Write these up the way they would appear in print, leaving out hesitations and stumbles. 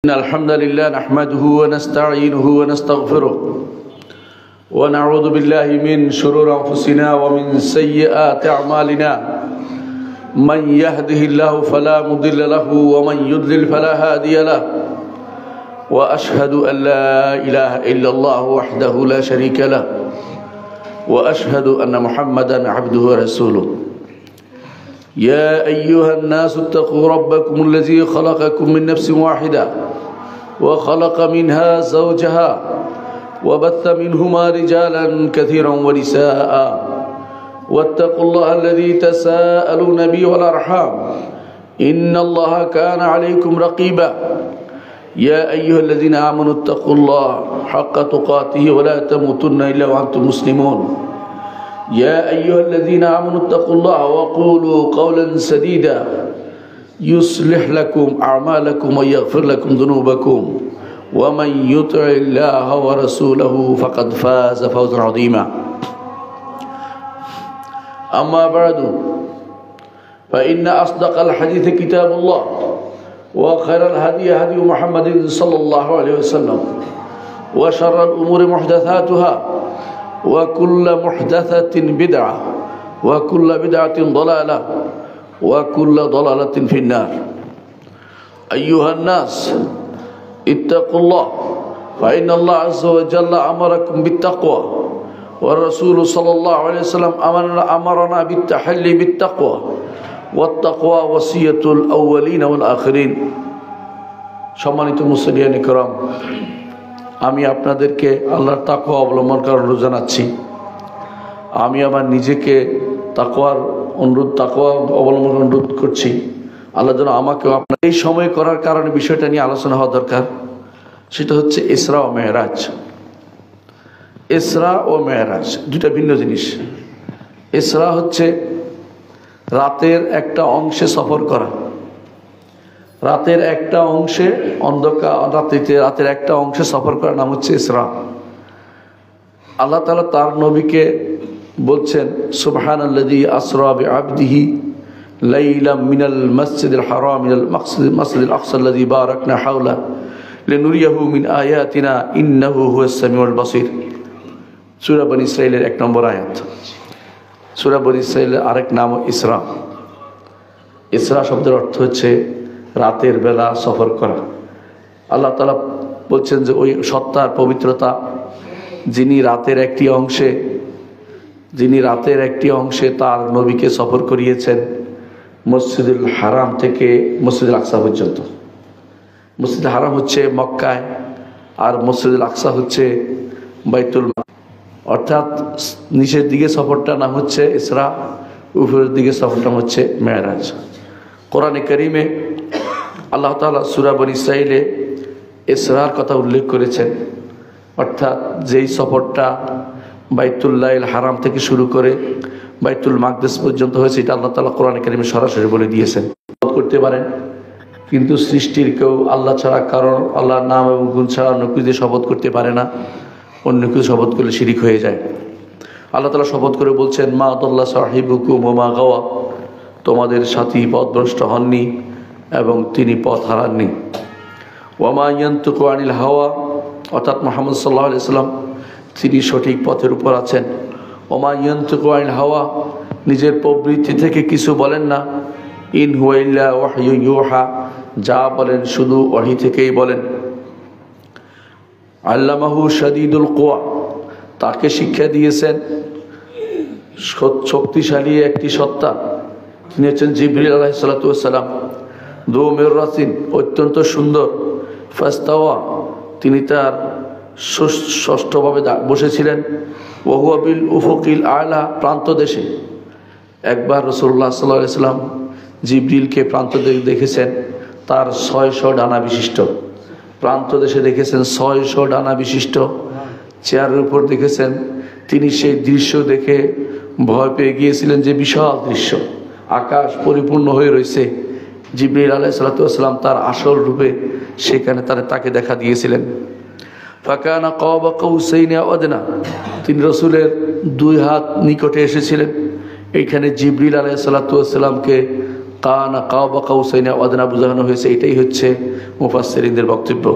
إن الحمد لله نحمده ونستعينه ونستغفره ونعوذ بالله من شرور أنفسنا ومن سيئات أعمالنا من يهده الله فلا مضل له ومن يضلل فلا هادي له وأشهد أن لا إله إلا الله وحده لا شريك له وأشهد أن محمدا عبده ورسوله يا أيها الناس اتقوا ربكم الذي خلقكم من نفس واحدة وخلق منها زوجها وبث منهما رجالا كثيرا ونساء واتقوا الله الذي تساءلون به والأرحام إن الله كان عليكم رقيبا يا أيها الذين آمنوا اتقوا الله حق تقاته ولا تموتن إلا وأنتم مسلمون يا أيها الذين آمنوا اتقوا الله وقولوا قولا سديدا يصلح لكم أعمالكم ويغفر لكم ذنوبكم ومن يطع الله ورسوله فقد فاز فوزا عظيما أما بعد فإن أصدق الحديث كتاب الله وخير الهدي هدي محمد صلى الله عليه وسلم وشر الأمور محدثاتها وكل محدثة بدعة وكل بدعة ضلالة وكل ضلالة في النار أيها الناس اتقوا الله فإن الله عز وجل أمركم بالتقوى والرسول صلى الله عليه وسلم أمرنا بالتحلي بالتقوى والتقوى وصية الأولين والآخرين সম্মানিত মুসলিয়ান ইকরাম আমি আপনাদেরকে আল্লাহর তাকওয়া অবলম্বন করার অনুরোধ জানাচ্ছি। আমি আমার নিজেকে তাকওয়া অবলম্বন অনুরোধ করছি। আল্লাহ যেন আমাকেও আপনার এই সময় করার কারণে বিষয়টা নিয়ে আলোচনা হওয়া দরকার। সেটা হচ্ছে ইসরা ও মেরাজ। ইসরা ও মেরাজ দুটা ভিন্ন জিনিস। ইসরা হচ্ছে রাতের একটা অংশে সফর করা, রাতের একটা অংশে অন্ধকার রাতের একটা অংশে সফর করার নাম হচ্ছে ইসরা। আল্লাহ তাআলা তার নবীকে বলছেন সুবহানাল্লাযী আসরা বিআবদিহি লাইলাম মিনাল মাসজিদিল হারাম ইলাল মাসজিদিল আকসাল্লাযী বারাকনা হাওলা লিনুরিয়াহু মিন আয়াতিনা ইন্নাহু হুয়াস সামিউল বাসীর। সূরা বনী ইসরাঈলের 1 নম্বর আয়াত। সূরা বনী ইসরাঈলের আরেক নাম ইসরা। ইসরা শব্দের অর্থ হচ্ছে রাতের বেলা সফর করা। আল্লাহ তাআলা বলছেন যে ওই সত্তার পবিত্রতা যিনি রাতের একটি অংশে তার নবীকে সফর করিয়েছেন মসজিদুল হারাম থেকে মসজিদুল আকসা পর্যন্ত। মসজিদুল হারাম হচ্ছে মক্কায় আর মসজিদুল আকসা হচ্ছে বাইতুল, অর্থাৎ নিচের দিকে সফরটার নাম হচ্ছে ইসরা, উপরের দিকে সফরটা হচ্ছে মেরাজ। কোরআনে কারীমে আল্লাহ তাআলা সূরা বনী ইসরাঈলে ইসরার কথা উল্লেখ করেছেন, অর্থাৎ যেই সফরটা বাইতুল্লাহিল হারাম থেকে শুরু করে বাইতুল মাকদিস পর্যন্ত হয়েছে, এটা আল্লাহ তাআলা কোরআনে কারীমে সরাসরি বলে দিয়েছেন। করতে পারেন, কিন্তু সৃষ্টির কেউ আল্লাহ ছাড়া কারণ আল্লাহর নাম এবং গুণ ছাড়া অন্য কিছু দিয়ে শপথ করতে পারে না। অন্য কিছু শপথ করলে শিরিক হয়ে যায়। আল্লাহ তাআলা শপথ করে বলছেন মা আদাল্লা সাহিবুকুম ওয়া মা গাওয়া, তোমাদের সাথী পথভ্রষ্ট হননি এবং তিনি পথ হারাননি। ওয়া মা ইয়ানতিকু আনিল হাওয়া, অর্থাৎ মুহাম্মদ সাল্লাল্লাহু আলাইহি ওয়াসাল্লাম তিনি সঠিক পথের উপর আছেন। ওয়া মা ইয়ানতিকু আনিল হাওয়া, নিজের প্রবৃত্তি থেকে কিছু বলেন না। ইন হুয়া ইল্লা ওয়াহয়ু ইউহা, যা বলেন শুধু ওহী থেকেই বলেন। আল্লামাহু শাদীদুল কুওয়া, তাকে শিক্ষা দিয়েছেন শক্তিশালী একটি সত্তা, তিনি হচ্ছেন জিবরিল আলাইহিস সালাতু ওয়াস সালাম। দু মিররাতিন, অত্যন্ত সুন্দর। ফাস্তাওয়া, তিনি তার ষষ্ঠভাবে বসেছিলেন। ওহুয়া বিল উফুকিল আলা, প্রান্ত দেশে। একবার রাসূলুল্লাহ সাল্লাল্লাহু আলাইহি সাল্লাম জিবরিলকে প্রান্ত দেখেছেন তার 600 ডানা বিশিষ্ট। প্রান্ত দেশে দেখেছেন 600 ডানা বিশিষ্ট চেয়ারের উপর দেখেছেন। তিনি সেই দৃশ্য দেখে ভয় পেয়ে গিয়েছিলেন যে বিশাল দৃশ্য, আকাশ পরিপূর্ণ হয়ে রয়েছে। জিবরিল আলাইহিস সালাতু ওয়াস সালাম তার আসল রূপে সেখানে তাকে দেখা দিয়েছিলেন। ফাকানা কাবা কাউসাইনি আও আদনা, তিনি রাসূলের 2 হাত নিকটে এসেছিলেন। এইখানে জিবরিল আলাইহিস সালাতু ওয়াস সালামকে কানা কাবা কাউসাইনা ওয়া আদনা বোঝানো হয়েছে এটাই হচ্ছে মুফাসসিরিনদের বক্তব্য।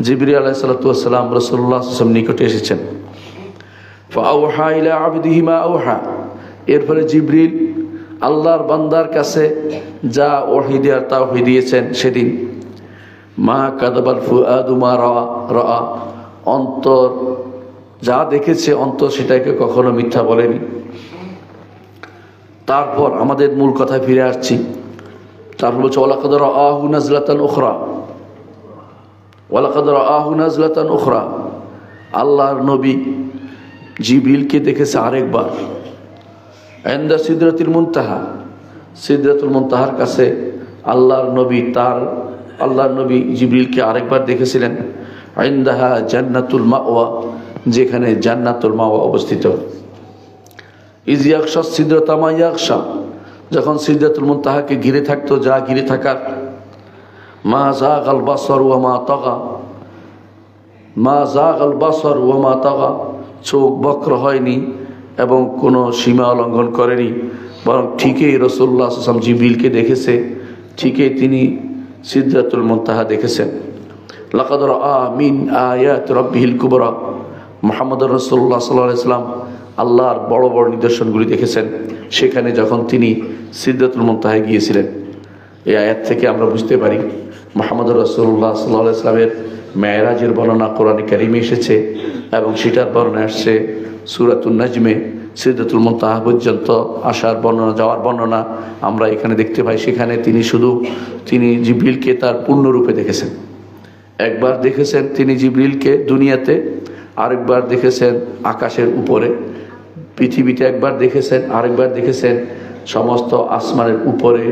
জিবরিল আলাইহিস সালাতু ওয়াস সালাম রাসূলুল্লাহ সাল্লাল্লাহু আলাইহি ওয়াসাল্লাম নিকটে এসেছেন। ফাআওহা ইলা আবদিহি মা আওহা, এরপরে জিবরিল আল্লাহর বান্দার কাছে যা ওহী দেয়ার তা ওহী দিয়েছেন সেদিন। মা কাযাবাল ফুআদু মা রাআ, অন্তর যা দেখেছে অন্তর সেটাকে কখনো মিথ্যা বলেনি। তারপর আমাদের মূল কথায় ফিরে আসছি। তারপর বলছে ওয়ালাকাদ রাআহু নাজলাতান উখরা, ওয়ালাকাদ রাআহু নাজলাতান উখরা, আল্লাহর নবী জিবরিলকে দেখেছে আরেকবার। ইনদা সিদরাতুল মুনতাহা, সিদরাতুল মুনতাহার কাছে আল্লাহর নবী জিবরিলকে আরেকবার দেখেছিলেন। ইনদাহা জান্নাতুল মাওয়া, যেখানে জান্নাতুল মাওয়া অবস্থিত। ইজ ইয়াগশা সিদরাতা মা ইয়াগশা, যখন সিদরাতুল মুনতাহাকে ঘিরে থাকতো যা ঘিরে থাকার। মা যাগাল বাসর ওয়া মা তাগা, মা যাগাল বাসর ওয়া মা তাগা, চোখ বক্র হয়নি এবং কোনো সীমা লঙ্ঘন করেনি, বরং ঠিকই রাসূলুল্লাহ সাল্লাল্লাহু আলাইহি ওয়াসাল্লাম জিবরিলকে দেখেছে, ঠিকই তিনি সিদরাতুল মুনতাহা দেখেছেন। লাকাদ রাআ মিন আয়াত রাব্বিহিল কুবরা, মুহাম্মদুর রাসূলুল্লাহ সাল্লাল্লাহু আলাইহি ওয়াসাল্লাম আল্লাহর বড় বড় নিদর্শনগুলি দেখেছেন সেখানে যখন তিনি সিদরাতুল মুনতাহায় গিয়েছিলেন। এই আয়াত থেকে আমরা বুঝতে পারি মুহাম্মদুর রাসূলুল্লাহ সাল্লাল্লাহু আলাইহি ওয়াসাল্লামের মেরাজের বর্ণনা কোরআনে কারিমে এসেছে এবং সেটার বর্ণনা আসছে সূরাতুন নাজমে। সিদরাতুল মুনতাহা পর্যন্ত আসার বর্ণনা, যাওয়ার বর্ণনা আমরা এখানে দেখতে পাই। সেখানে তিনি জিবরিলকে তার পূর্ণরূপে দেখেছেন। একবার দেখেছেন তিনি জিবরিলকে দুনিয়াতে, আরেকবার দেখেছেন আকাশের উপরে, পৃথিবীতে একবার দেখেছেন, আরেকবার দেখেছেন সমস্ত আসমানের উপরে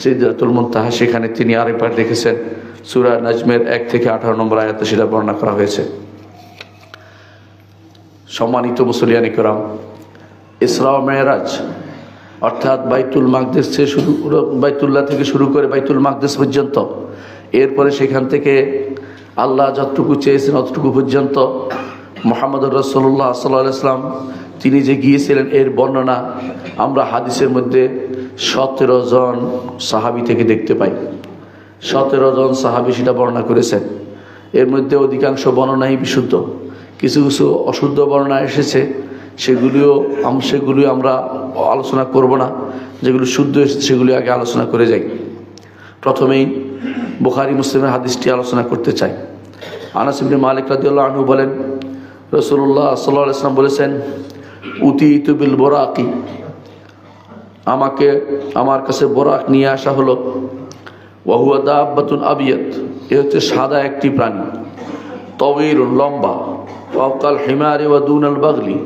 সিদরাতুল মুনতাহা, সেখানে তিনি আরেকবার দেখেছেন। সূরা নাজমের 1 থেকে 18 নম্বর আয়াতে সেটা বর্ণনা করা হয়েছে। সম্মানিত মুসলিয়ান ইকরাম, ইসরা ও মেরাজ অর্থাৎ বাইতুল্লাহ থেকে শুরু করে বাইতুল মাকদিস পর্যন্ত, এরপরে সেখান থেকে আল্লাহ যতটুকু চেয়েছেন অতটুকু পর্যন্ত মুহাম্মদুর রাসূলুল্লাহ সাল্লাল্লাহু আলাইহি ওয়াসাল্লাম তিনি যে গিয়েছিলেন এর বর্ণনা আমরা হাদিসের মধ্যে 17 জন সাহাবী থেকে দেখতে পাই। 17 জন সাহাবী সেটা বর্ণনা করেছেন। এর মধ্যে অধিকাংশ বর্ণনাই বিশুদ্ধ, কিছু কিছু অশুদ্ধ বর্ণনা এসেছে, সেগুলিও আমরা আলোচনা করব না। যেগুলো শুদ্ধ এসেছে সেগুলি আগে আলোচনা করে যাই। প্রথমেই বুখারী মুসলিমের হাদিসটি আলোচনা করতে চাই। আনাস ইবনে মালিক রাদিয়াল্লাহু আনহু বলেন, রাসূলুল্লাহ সাল্লাল্লাহু আলাইহি ওয়াসাল্লাম বলেছেন, উতিতু বিল বুরাকি, আমার কাছে বোরাক নিয়ে আসা হলো। ওয়া হুয়া দাব্বাতুন আবিয়াদ, এ হচ্ছে সাদা একটি প্রাণী। তাওয়ীলুন, লম্বা। ফাওকাল হিমারি ওয়া দুনাল বাগলি,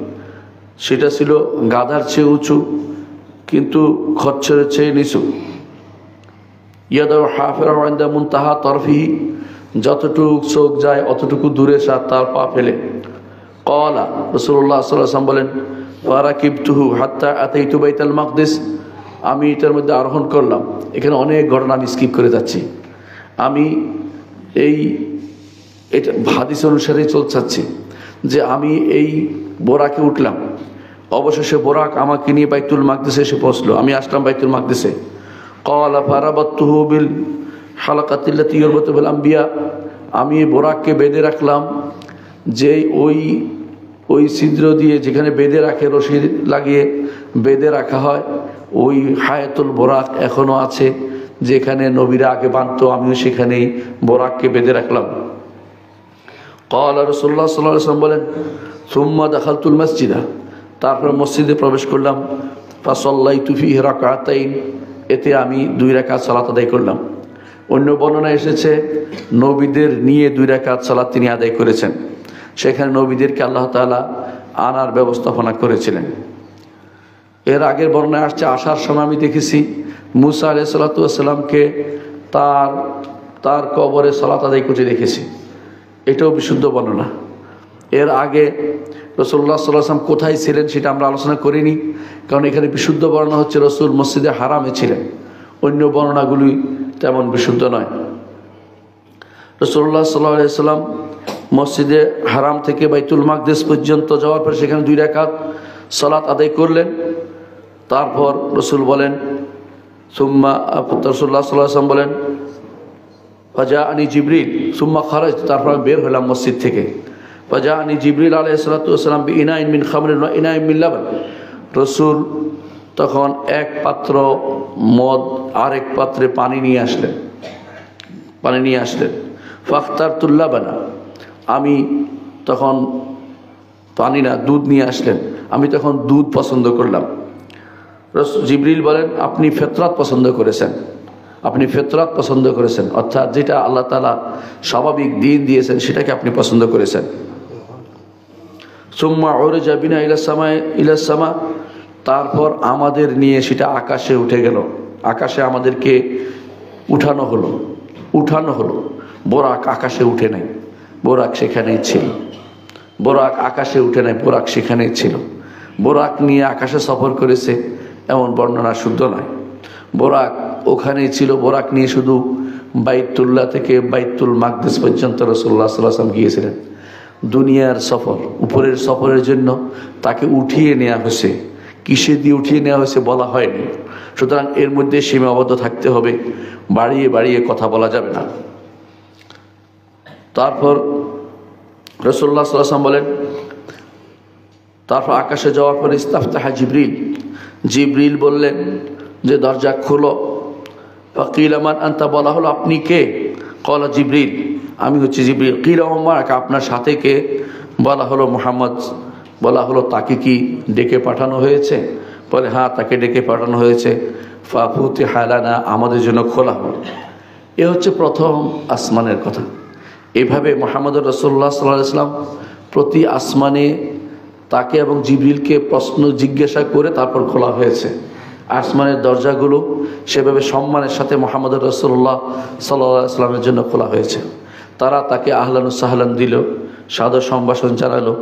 সেটা ছিল গাধার চেয়ে উঁচু কিন্তু খচ্চরের চেয়ে নিচু। ইয়াদাউ হাফিরাহু ইনদা মুনতাহা তারফিহি, যতটুকু চোখ যায় অতটুকু দূরে তার পা ফেলে। ক্বালা, রাসূলুল্লাহ সাল্লাল্লাহু আলাইহি ওয়াসাল্লাম বলেন, ফারাকিবতুহু হাত্তা আতাইতু বাইতুল মাকদিস, আমি এটার মধ্যে আরোহণ করলাম। এখানে অনেক ঘটনা আমি স্কিপ করে যাচ্ছি। আমি এটা হাদিস অনুসারেই চাচ্ছি যে আমি এই বোরাকে উঠলাম, অবশেষে বোরাক আমাকে নিয়ে বাইতুল মাকদিসে এসে পৌঁছলো। আমি আসলাম বাইতুল মাকদিসে। ক্বালা ফারাবাতুহু বিল হালাকাতিল্লাতী ইউরবাতু বিল আম্বিয়া, আমি বোরাককে বেঁধে রাখলাম যে ওই ছিদ্র দিয়ে যেখানে বেঁধে রাখে, রশি লাগিয়ে বেঁধে রাখা হয়, ওই হায়াতুল বোরাক এখনো আছে, যেখানে নবীরা আগে বাঁধতো, আমিও সেখানেই বোরাককে বেঁধে রাখলাম। ক্বালা রাসূলুল্লাহ সাল্লাল্লাহু আলাইহি ওয়াসাল্লাম বলেন, সুম্মা দাখালতুল মসজিদা, তারপর মসজিদে প্রবেশ করলাম। ফাসাল্লাইতু ফীহি রাকআতাইন, এতে আমি 2 রাকাত সালাত আদায় করলাম। অন্য বর্ণনায় এসেছে নবীদের নিয়ে 2 রাকাত সালাত তিনি আদায় করেছেন। সেখানে নবীদেরকে আল্লাহ তাআলা আনার ব্যবস্থাপনা করেছিলেন। এর আগের বর্ণনায় আসছে, আসার সময় আমি দেখেছি মুসা আলাইহিস সালাতু ওয়াস সালামকে তার কবরে সালাত আদায় করতে দেখেছি। এটাও বিশুদ্ধ বর্ণনা। এর আগে রাসূলুল্লাহ সাল্লাল্লাহু আলাইহি ওয়াসাল্লাম কোথায় ছিলেন সেটা আমরা আলোচনা করিনি, কারণ এখানে বিশুদ্ধ বর্ণনা হচ্ছে রাসূল মসজিদে হারামে ছিলেন। অন্য বর্ণনাগুলি তেমন বিশুদ্ধ নয়। রাসূলুল্লাহ সাল্লাল্লাহু আলাইহি ওয়াসাল্লাম মসজিদে হারাম থেকে বাইতুল মাকদিস পর্যন্ত যাওয়ার পর সেখানে 2 রাকাত সালাত আদায় করলেন। তারপর রাসূল বলেন, সুম্মা রাসূলুল্লাহ সাল্লাল্লাহু আলাইহি ওয়াসাল্লাম বলেন ফাজাআনি জিবরিল সুম্মা খারাজ, তারপর আমি বের হলাম মসজিদ থেকে। ফাজাআনি জিবরিল আলাইহিস সালাতু ওয়াসসালাম বিইনাইন মিন খামরিন ওয়া ইনাইন মিন লাবান। রাসূল তখন এক পাত্র মদ আর এক পাত্রে পানি নিয়ে আসলেন। ফাখতারতুল লাবানা, আমি তখন পানি না দুধ নিয়ে আসলেন, আমি তখন দুধ পছন্দ করলাম। জিবরিল বলেন আপনি ফিতরাত পছন্দ করেছেন, অর্থাৎ যেটা আল্লাহ তাআলা স্বাভাবিক দিন দিয়েছেন সেটাকে আপনি পছন্দ করেছেন। সুম্মা উরজা বিনা ইলা সামা, তারপর আমাদের নিয়ে সেটা আকাশে উঠে গেল, আকাশে আমাদেরকে উঠানো হলো। বোরাক আকাশে উঠে নাই, বোরাক সেখানেই ছিল। বোরাক আকাশে উঠে নাই, বোরাক সেখানেই ছিল। বোরাক নিয়ে আকাশে সফর করেছে এমন বর্ণনা শুদ্ধ নয়। বোরাক ওখানেই ছিল। বোরাক নিয়ে শুধু বাইতুল্লাহ থেকে বাইতুল মাকদিস পর্যন্ত রাসূলুল্লাহ সাল্লাল্লাহু আলাইহি ওয়াসাল্লাম গিয়েছিলেন। দুনিয়ার সফর, উপরের সফরের জন্য তাকে উঠিয়ে নেওয়া হয়েছে। কিসে দিয়ে উঠিয়ে নেওয়া হয়েছে বলা হয়নি, সুতরাং এর মধ্যে সীমাবদ্ধ থাকতে হবে, বাড়িয়ে বাড়িয়ে কথা বলা যাবে না। তারপর রাসূলুল্লাহ সাল্লাল্লাহু আলাইহি ওয়াসাল্লাম বলেন, তারপর আকাশে যাওয়ার পর ইস্তাফতাহা জিবরিল বললেন যে দরজা খোলো। ফাকিলা মান আনতা, বলা হলো আপনি কে? ক্বালা জিবরিল, আমি হচ্ছি জিবরিল। কিলা ওমর, আপনার সাথে কে? বলা হলো মুহাম্মদ। বলা হলো তাকে কি ডেকে পাঠানো হয়েছে? বলে হ্যাঁ, তাকে ডেকে পাঠানো হয়েছে। ফাফুতিহা লানা, আমাদের জন্য খোলা হলো। এ হচ্ছে প্রথম আসমানের কথা। এভাবে মুহাম্মদ রাসূলুল্লাহ সাল্লাল্লাহু আলাইহি ওয়াসাল্লাম প্রতি আসমানে তাকে এবং জিবরিলকে প্রশ্ন জিজ্ঞাসা করে তারপর খোলা হয়েছে। আসমানের দরজাগুলো সেভাবে সম্মানের সাথে মুহাম্মদ রাসূলুল্লাহ সাল্লাল্লাহু আলাইহি ওয়াসাল্লামের জন্য খোলা হয়েছে। তারা তাকে আহলান সাহলান দিল, সাদর সম্ভাষণ জানালো।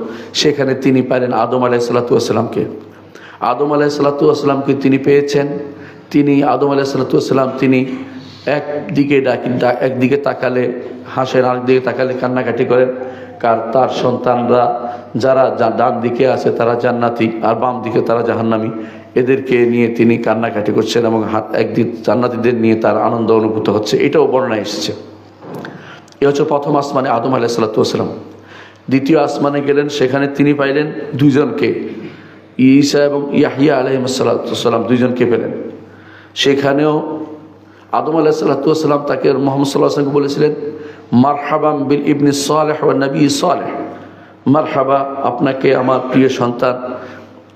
সেখানে তিনি পাইলেন আদম আলাইহিসসালাতু ওয়াসসালামকে। আদম আলাইহিসসালাতু ওয়াসসালামকে তিনি পেয়েছেন। আদম আলাইহিসসালাতু ওয়াসসালাম তিনি একদিকে তাকালে হাসেন, আরেকদিকে তাকালে কান্নাকাটি করেন। তার সন্তানরা যারা ডান দিকে আছে তারা জান্নাতি, আর বাম দিকে তারা জাহান্নামী। এদেরকে নিয়ে তিনি কান্নাকাটি করছেন এবং একদিন জান্নাতীদের নিয়ে তার আনন্দ অনুভূত হচ্ছে। এটাও বর্ণনায় এসেছে। এ হচ্ছে প্রথম আসমানে আদম আলাইহিসসালাতু ওয়াসসালাম। দ্বিতীয় আসমানে গেলেন, সেখানে তিনি পাইলেন দুইজনকে, ঈসা এবং ইয়াহইয়া আলাইহিসসালাতু ওয়াসসালাম, দুইজনকে পেলেন। সেখানেও আদম আলাইহিসসালাতু ওয়াসসালাম তাকে মুহাম্মদ সাল্লাল্লাহু আলাইহি ওয়াসাল্লাম বলেছিলেন মারহাবাম বিল ইবনি সালেহ ওয়া নবী সালেহ, মারহাবা আপনাকে আমার প্রিয় সন্তান,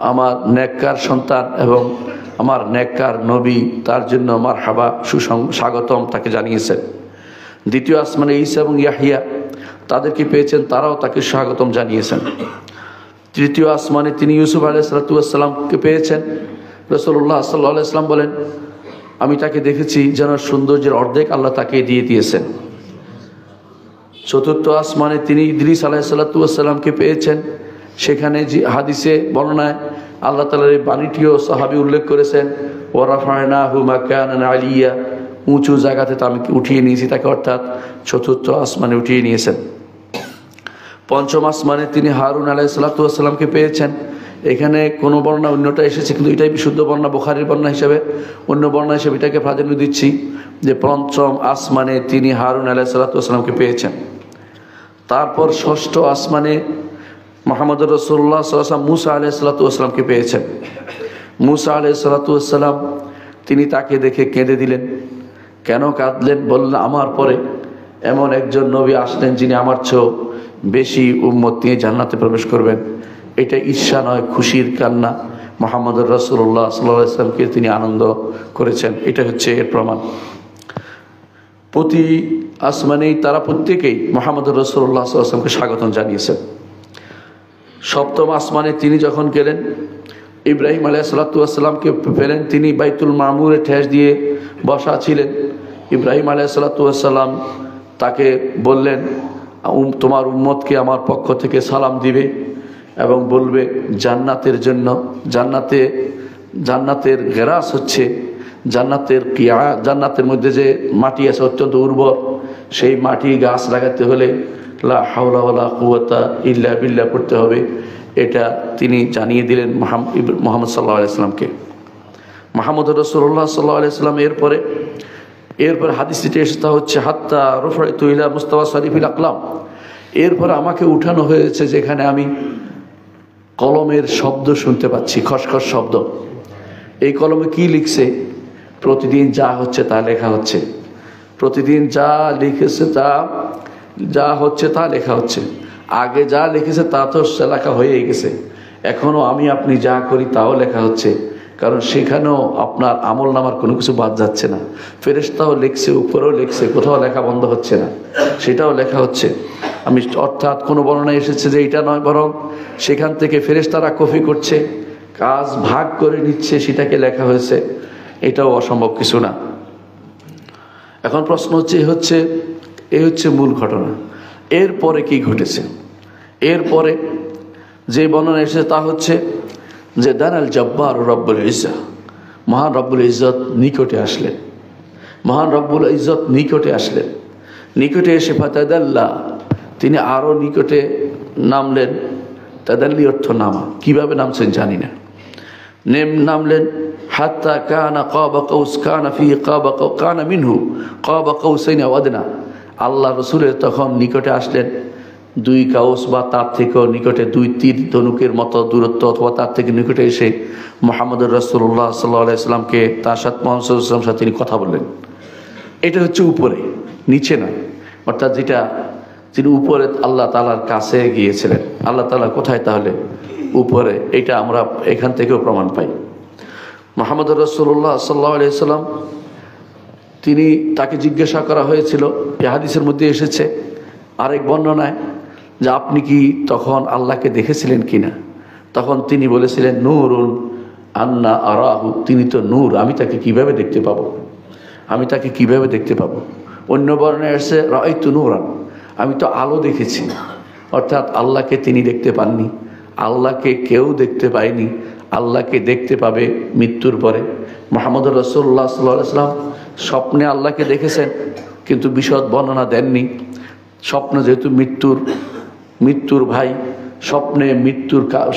আমার নেককার সন্তান এবং আমার নেককার নবী, তার জন্য মারহাবা, স্বাগতম তাকে জানিয়েছেন। দ্বিতীয় আসমানে ঈসা এবং ইয়াহইয়া তাদেরকে পেয়েছেন, তারাও তাকে স্বাগতম জানিয়েছেন। তৃতীয় আসমানে তিনি ইউসুফ আলাইহিসসালাতু ওয়াসসালামকে পেয়েছেন। রাসূলুল্লাহ সাল্লাল্লাহু আলাইহি ওয়াসাল্লাম বলেন আমি তাকে দেখেছি যেন সৌন্দর্যের অর্ধেক আল্লাহ তাকে দিয়েছেন। চতুর্থ আসমানে তিনি ইদ্রিস আলাইহিসসালাতু ওয়াসসালামকে পেয়েছেন। সেখানে যে হাদিসে বর্ণনায় আল্লাহ তাআলার এই বাণীটিও সাহাবী উল্লেখ করেছেন, ওয়া রাফা'নাহু মাকানান আলিয়া, উঁচু জায়গাতে আমি উঠিয়ে নিয়েছি তাকে, অর্থাৎ চতুর্থ আসমানে উঠিয়ে নিয়েছেন। পঞ্চম আসমানে তিনি হারুন আলাইহিসসালাতু ওয়াসসালামকে পেয়েছেন। এখানে কোনো বর্ণনা অন্যটা এসেছে, কিন্তু এটাই বিশুদ্ধ বর্ণনা, বুখারীর বর্ণনা হিসেবে। অন্য বর্ণনা হিসেবে এটাকে প্রাধান্য দিচ্ছি যে পঞ্চম আসমানে তিনি হারুন আলাইহিসসালাতু ওয়াসসালামকে পেয়েছেন। তারপর ষষ্ঠ আসমানে মুহাম্মদ রাসূলুল্লাহ সাল্লাল্লাহু আলাইহি ওয়াসাল্লাম মুসা আলাইহিসসালাতু ওয়াসসালামকে পেয়েছেন। মুসা আলাইহিসসালাতু ওয়াসসালাম তিনি তাকে দেখে কেঁদে দিলেন। কেন কাঁদলেন? বললেন আমার পরে এমন একজন নবী আসলেন যিনি আমার চেয়েও বেশি উম্মত নিয়ে জান্নাতে প্রবেশ করবেন। এটা ঈর্ষা নয়, খুশির কান্না। মুহাম্মদ রাসূলুল্লাহ সাল্লাল্লাহু আলাইহি ওয়াসাল্লামকে তিনি আনন্দ করেছেন, এটা হচ্ছে এর প্রমাণ। প্রতি আসমানেই তারা প্রত্যেকেই মুহাম্মদ রাসূলুল্লাহ সাল্লাল্লাহু আলাইহি ওয়াসাল্লামকে স্বাগতম জানিয়েছেন। সপ্তম আসমানে তিনি যখন গেলেন, ইব্রাহিম আলাইহিসসালাতু ওয়াসসালামকে পেলেন। তিনি বাইতুল মামুরে ঠেস দিয়ে বসা ছিলেন। ইব্রাহিম আলাইহিসসালাতু ওয়াসসালাম তাকে বললেন তোমার উম্মতকে আমার পক্ষ থেকে সালাম দিবে এবং বলবে জান্নাতের জন্য, জান্নাতের গেরাস হচ্ছে জান্নাতের মধ্যে যে মাটি আছে অত্যন্ত উর্বর, সেই মাটি গাছ লাগাতে হলে লা হাওলা ওয়ালা কুওয়াতা ইল্লা বিল্লাহ পড়তে হবে। এটা তিনি জানিয়ে দিলেন মুহাম্মদ সাল্লাল্লাহু আলাইহি ওয়াসাল্লামকে। মুহাম্মদ রাসূলুল্লাহ সাল্লাল্লাহু আলাইহি ওয়াসাল্লাম এরপরে হাদিসটি এসে তা হচ্ছে হাত্তা রফাইতু ইলা মুস্তাওয়া সারিফিল আকলাম, এরপরে আমাকে উঠানো হয়েছে যেখানে আমি কলমের শব্দ শুনতে পাচ্ছি, খসখস শব্দ। এই কলমে কি লিখছে? প্রতিদিন যা হচ্ছে তা লেখা হচ্ছে, প্রতিদিন যা লিখেছে যা হচ্ছে তা লেখা হচ্ছে। আগে যা লিখেছে তা তো লেখা হয়েই গেছে, এখনো আমি আপনি যা করি তাও লেখা হচ্ছে, কারণ সেখানেও আপনার আমল নামার কোনো কিছু বাদ যাচ্ছে না। ফেরেশতাও লিখছে, উপরেও লিখছে, কোথাও লেখা বন্ধ হচ্ছে না, সেটাও লেখা হচ্ছে। অর্থাৎ কোনো বর্ণনায় এসেছে যে এটা নয়, বরং সেখান থেকে ফেরেশতারা কপি করছে, কাজ ভাগ করে নিচ্ছে, সেটাকে লেখা হয়েছে। এটাও অসম্ভব কিছু না। এখন প্রশ্ন হচ্ছে এই হচ্ছে মূল ঘটনা। এরপরে কি ঘটেছে? এরপরে যে বর্ণনা এসেছে তা হচ্ছে যে দানাল জব্বার রব্বুল ইজ্জত, মহান রব্বুল ইজ্জত নিকটে আসলেন, মহান রব্বুল ইজ্জত নিকটে আসলেন। নিকটে এসে ফাতাদাল্লা, তিনি আরও নিকটে নামলেন। তাদাল্লি অর্থ নামা, কিভাবে নামছেন জানি না, নামলেন। হাত্তা কানা কাবা কাউস কানা ফি কানা মিনহু কাবা কাউসাইন আও আদনা, আল্লাহ রসুলের তখন নিকটে আসলেন 2 কাউস বা তার থেকেও নিকটে, 2 তীর ধনুকের মতো দূরত্ব অথবা তার থেকে নিকটে এসে মুহাম্মদুর রাসূলুল্লাহ সাল্লাল্লাহু আলাইহি ওয়াসাল্লামকে তার সাথে মুহাম্মদ সাল্লাল্লাহু আলাইহি ওয়াসাল্লামের সাথে তিনি কথা বললেন। এটা হচ্ছে উপরে, নিচে না। অর্থাৎ যেটা তিনি উপরে আল্লাহ তাআলার কাছে গিয়েছিলেন। আল্লাহ তাআলা কোথায়? তাহলে উপরে। এটা আমরা এখান থেকেও প্রমাণ পাই। মুহাম্মদুর রাসূলুল্লাহ সাল্লাল্লাহু আলাইহি ওয়াসাল্লাম তিনি, তাকে জিজ্ঞাসা করা হয়েছিল, এই হাদিসের মধ্যে এসেছে আরেক বর্ণনায়, যে আপনি কি তখন আল্লাহকে দেখেছিলেন কিনা? তখন তিনি বলেছিলেন নূরুন আন্না আরাহু, তিনি তো নূর, আমি তাকে কিভাবে দেখতে পাবো, আমি তাকে কিভাবে দেখতে পাবো। অন্য বর্ণনায় এসেছে রাআইতু নূরান, আমি তো আলো দেখেছি। অর্থাৎ আল্লাহকে তিনি দেখতে পাননি, আল্লাহকে কেউ দেখতে পায়নি, আল্লাহকে দেখতে পাবে মৃত্যুর পরে। মুহাম্মদুর রাসূলুল্লাহ সাল্লাল্লাহু আলাইহি ওয়াসাল্লাম স্বপ্নে আল্লাহকে দেখেছেন, কিন্তু বিশদ বর্ণনা দেননি। স্বপ্ন যেহেতু মৃত্যুর ভাই,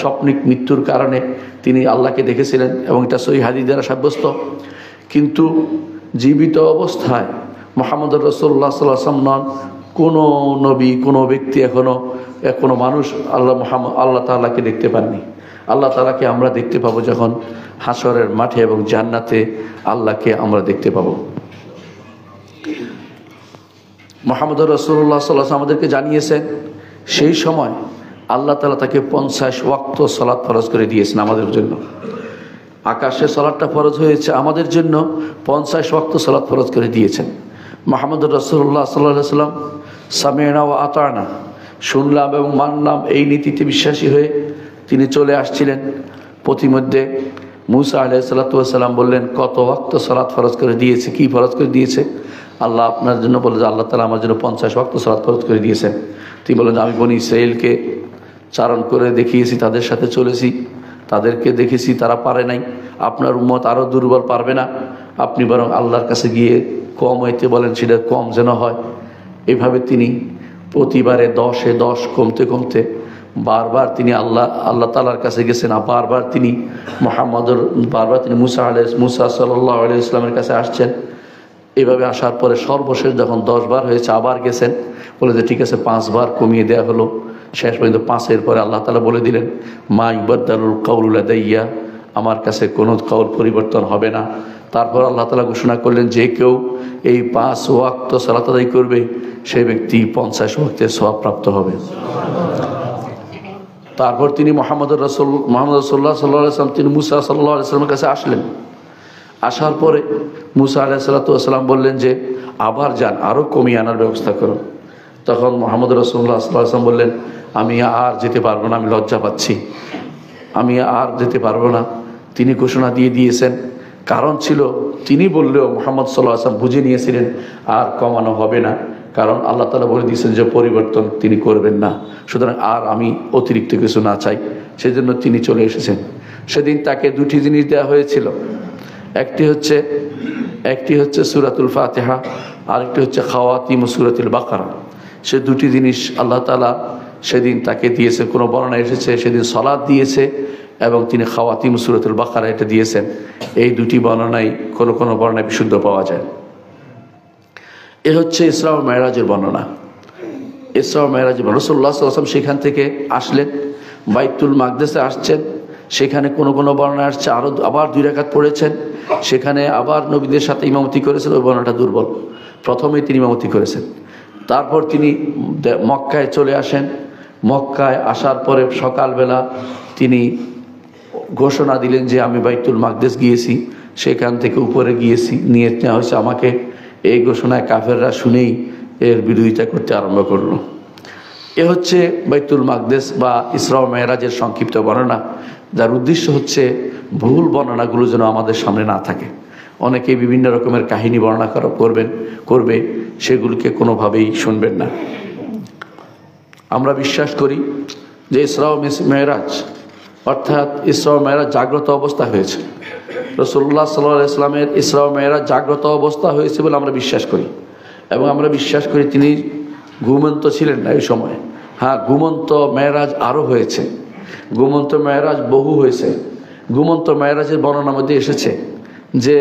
স্বপ্নিক মৃত্যুর কারণে তিনি আল্লাহকে দেখেছিলেন, এবং এটা সহিহ হাদিস দ্বারা সাব্যস্ত। কিন্তু জীবিত অবস্থায় মুহাম্মদুর রাসূলুল্লাহ সাল্লাল্লাহু আলাইহি ওয়াসাল্লাম নন, কোনো নবী, কোনো ব্যক্তি, কোনো মানুষ আল্লাহ তাআলাকে দেখতে পাননি। আল্লাহ তাআলাকে আমরা দেখতে পাবো যখন হাসরের মাঠে এবং জান্নাতে আল্লাহকে আমরা দেখতে পাবো। মুহাম্মদুর রাসূলুল্লাহ সাল্লাল্লাহু আলাইহি ওয়াসাল্লাম আমাদেরকে জানিয়েছেন, সেই সময় আল্লাহ তাআলা তাকে 50 ওয়াক্ত সালাত ফরজ করে দিয়েছেন আমাদের জন্য। আকাশে সালাতটা ফরজ হয়েছে, আমাদের জন্য 50 ওয়াক্ত সালাত ফরজ করে দিয়েছেন। মুহাম্মদুর রাসূলুল্লাহ সাল্লাল্লাহু আলাইহি ওয়াসাল্লাম সামি'না ওয়া আতা'না, শুনলাম এবং মানলাম, এই নীতিতে বিশ্বাসী হয়ে তিনি চলে আসছিলেন। প্রতিমধ্যে মুসা আলাইহিস সালাতু ওয়াস সালাম বললেন, কত ওয়াক্ত সালাত ফরজ করে দিয়েছে, কি ফরজ করে দিয়েছে? আল্লাহ আপনার জন্য বলে যে আল্লাহ তাআলা আমার জন্য 50 ওয়াক্ত সালাত ফরজ করে দিয়েছেন। তিনি বলেন, আমি বনি ইসরাঈলকে চারণ করে দেখিয়েছি, তাদের সাথে চলেছি, তাদেরকে দেখেছি, তারা পারে নাই। আপনার উম্মত আরও দুর্বল, পারবে না, আপনি বরং আল্লাহর কাছে গিয়ে কম হইতে বলেন, সেটা কম যেন হয়। এভাবে তিনি প্রতিবারে 10-এ 10 কমতে কমতে বারবার তিনি আল্লাহ তাআলার কাছে গেছেন। বারবার তিনি মুসা সাল্লাল্লাহু আলাইহি ওয়াসাল্লামের কাছে আসছেন। এভাবে আসার পরে সর্বশেষ যখন 10 বার হয়েছে, আবার গেছেন, বলে যে ঠিক আছে 5 বার কমিয়ে দেওয়া হলো। শেষ পর্যন্ত 5-এর পরে আল্লাহ তাআলা বলে দিলেন, মা ইউবাদদালুল কাউলু লাদাইয়া, আমার কাছে কোনো কাউল পরিবর্তন হবে না। তারপর আল্লাহ তাআলা ঘোষণা করলেন, যে কেউ এই 5 ওয়াক্ত সালাত আদায় করবে, সেই ব্যক্তি 50 ওয়াক্তের সওয়াব প্রাপ্ত হবে। তারপর তিনি মুহাম্মদ রাসূলুল্লাহ সাল্লাল্লাহু আলাইহি ওয়াসাল্লাম, তিনি মুসা সাল্লাল্লাহু আলাইহি ওয়াসাল্লামের কাছে আসলেন। আসার পরে মুসা আলাইহিস সালাতু ওয়াসসালাম বললেন যে আবার যান, আরও কমিয়ে আনার ব্যবস্থা করুন। তখন মুহাম্মদ রাসূলুল্লাহ সাল্লাল্লাহু আলাইহি ওয়াসাল্লাম বললেন, আমি আর যেতে পারবো না, আমি লজ্জা পাচ্ছি, আমি আর যেতে পারবো না। তিনি ঘোষণা দিয়ে দিয়েছেন। কারণ ছিল, তিনি বললেও মুহাম্মদ সাল্লাল্লাহু আলাইহি ওয়াসাল্লাম বুঝে নিয়েছিলেন আর কমানো হবে না, কারণ আল্লাহ তাআলা বলে দিয়েছেন যে পরিবর্তন তিনি করবেন না। সুতরাং আর আমি অতিরিক্ত কিছু না চাই, সেজন্য তিনি চলে এসেছেন। সেদিন তাকে 2টি জিনিস দেওয়া হয়েছিল, একটি হচ্ছে সূরাতুল ফাতিহা, আরেকটি হচ্ছে খাওয়াতিম সূরাতুল বাকারা। সে 2টি জিনিস আল্লাহ তাআলা সেদিন তাকে দিয়েছে। কোনো বর্ণনায় এসেছে সেদিন সালাত দিয়েছে, এবং তিনি খাওয়াতিম সূরাতুল বাকারা এটা দিয়েছেন। এই দুটি বর্ণনাই কোনো কোনো বর্ণনায় বিশুদ্ধ পাওয়া যায়। এ হচ্ছে ইসরা ও মেরাজের বর্ণনা। ইসরা ও মেরাজের রাসূলুল্লাহ সাল্লাল্লাহু আলাইহি ওয়াসাল্লাম সেখান থেকে আসলেন, বাইতুল মাকদেসে আসছেন, সেখানে কোনো কোনো বর্ণনা আসছে আবার 2 রাকাত পড়েছেন, সেখানে আবার নবীদের সাথে ইমামতি করেছেন। ওই বর্ণনাটা দুর্বল। প্রথমেই তিনি ইমামতি করেছেন, তারপর তিনি মক্কায় চলে আসেন। মক্কায় আসার পরে সকালবেলা তিনি ঘোষণা দিলেন যে আমি বাইতুল মাকদেস গিয়েছি, সেখান থেকে উপরে গিয়েছি, নিয়ে নেওয়া হয়েছে আমাকে। এই ঘোষণায় কাফেররা শুনেই এর বিরোধিতা করতে আরম্ভ করলো। এ হচ্ছে বাইতুল মাকদেস বা ইসরা ও মেরাজের সংক্ষিপ্ত বর্ণনা, যার উদ্দেশ্য হচ্ছে ভুল বর্ণনাগুলো যেন আমাদের সামনে না থাকে। অনেকেই বিভিন্ন রকমের কাহিনী বর্ণনা করবে, সেগুলিকে কোনোভাবেই শুনবেন না। আমরা বিশ্বাস করি যে ইসরা ও মেরাজ অর্থাৎ ইসরা ও মেরাজ জাগ্রত অবস্থা হয়েছে। রাসূলুল্লাহ সাল্লাল্লাহু আলাইহি ওয়াসাল্লামের ইসরা ও মেরাজ জাগ্রত অবস্থা হয়েছে বলে আমরা বিশ্বাস করি, এবং আমরা বিশ্বাস করি তিনি ঘুমন্ত ছিলেন না এই সময়। হ্যাঁ, ঘুমন্ত মেরাজ আরও হয়েছে, ঘুমন্ত মেরাজ বহু হয়েছে। ঘুমন্ত মেরাজের বর্ণনার মধ্যে এসেছে যে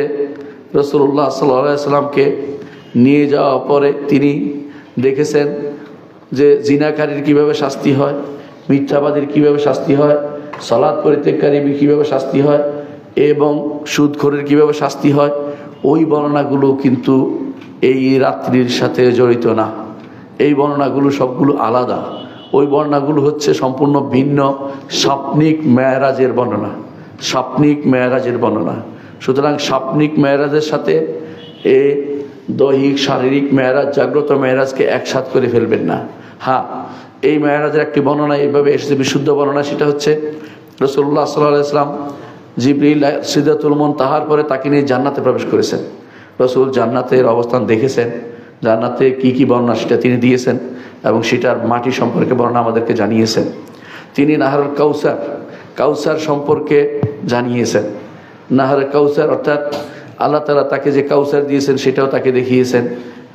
রাসূলুল্লাহ সাল্লাল্লাহু আলাইহি ওয়াসাল্লামকে নিয়ে যাওয়ার পরে তিনি দেখেছেন যে জিনাকারীর কীভাবে শাস্তি হয়, মিথ্যাবাদীর কীভাবে শাস্তি হয়, সালাত পরিত্যাগকারীর কীভাবে শাস্তি হয়, এবং সুদখোরের কীভাবে শাস্তি হয়। ওই বর্ণনাগুলো কিন্তু এই রাত্রির সাথে জড়িত না। এই বর্ণনাগুলো সবগুলো আলাদা। ওই বর্ণনাগুলো হচ্ছে সম্পূর্ণ ভিন্ন স্বপ্নিক মেরাজের বর্ণনা, স্বপ্নিক মেরাজের বর্ণনা। সুতরাং স্বপ্নিক মেরাজের সাথে এই দৈহিক শারীরিক মেরাজ, জাগ্রত মেরাজকে একসাথ করে ফেলবেন না। হ্যাঁ, এই মেরাজের একটি বর্ণনা এইভাবে এসেছে, বিশুদ্ধ বর্ণনা। সেটা হচ্ছে রাসূলুল্লাহ সাল্লাল্লাহু আলাইহি ওয়াসাল্লাম জিবরিল সিদরাতুল মুনতাহার পরে তাকে নিয়ে জান্নাতে প্রবেশ করেছেন। রাসূল জান্নাতের অবস্থান দেখেছেন, জান্নাতে কি কি বর্ণনা সেটা তিনি দিয়েছেন, এবং সেটার মাটি সম্পর্কে বর্ণনা আমাদেরকে জানিয়েছেন। তিনি নাহরুল কাউসার সম্পর্কে জানিয়েছেন। নাহর কাউসার অর্থাৎ আল্লাহ তাআলা তাকে যে কাউসার দিয়েছেন সেটাও তাকে দেখিয়েছেন,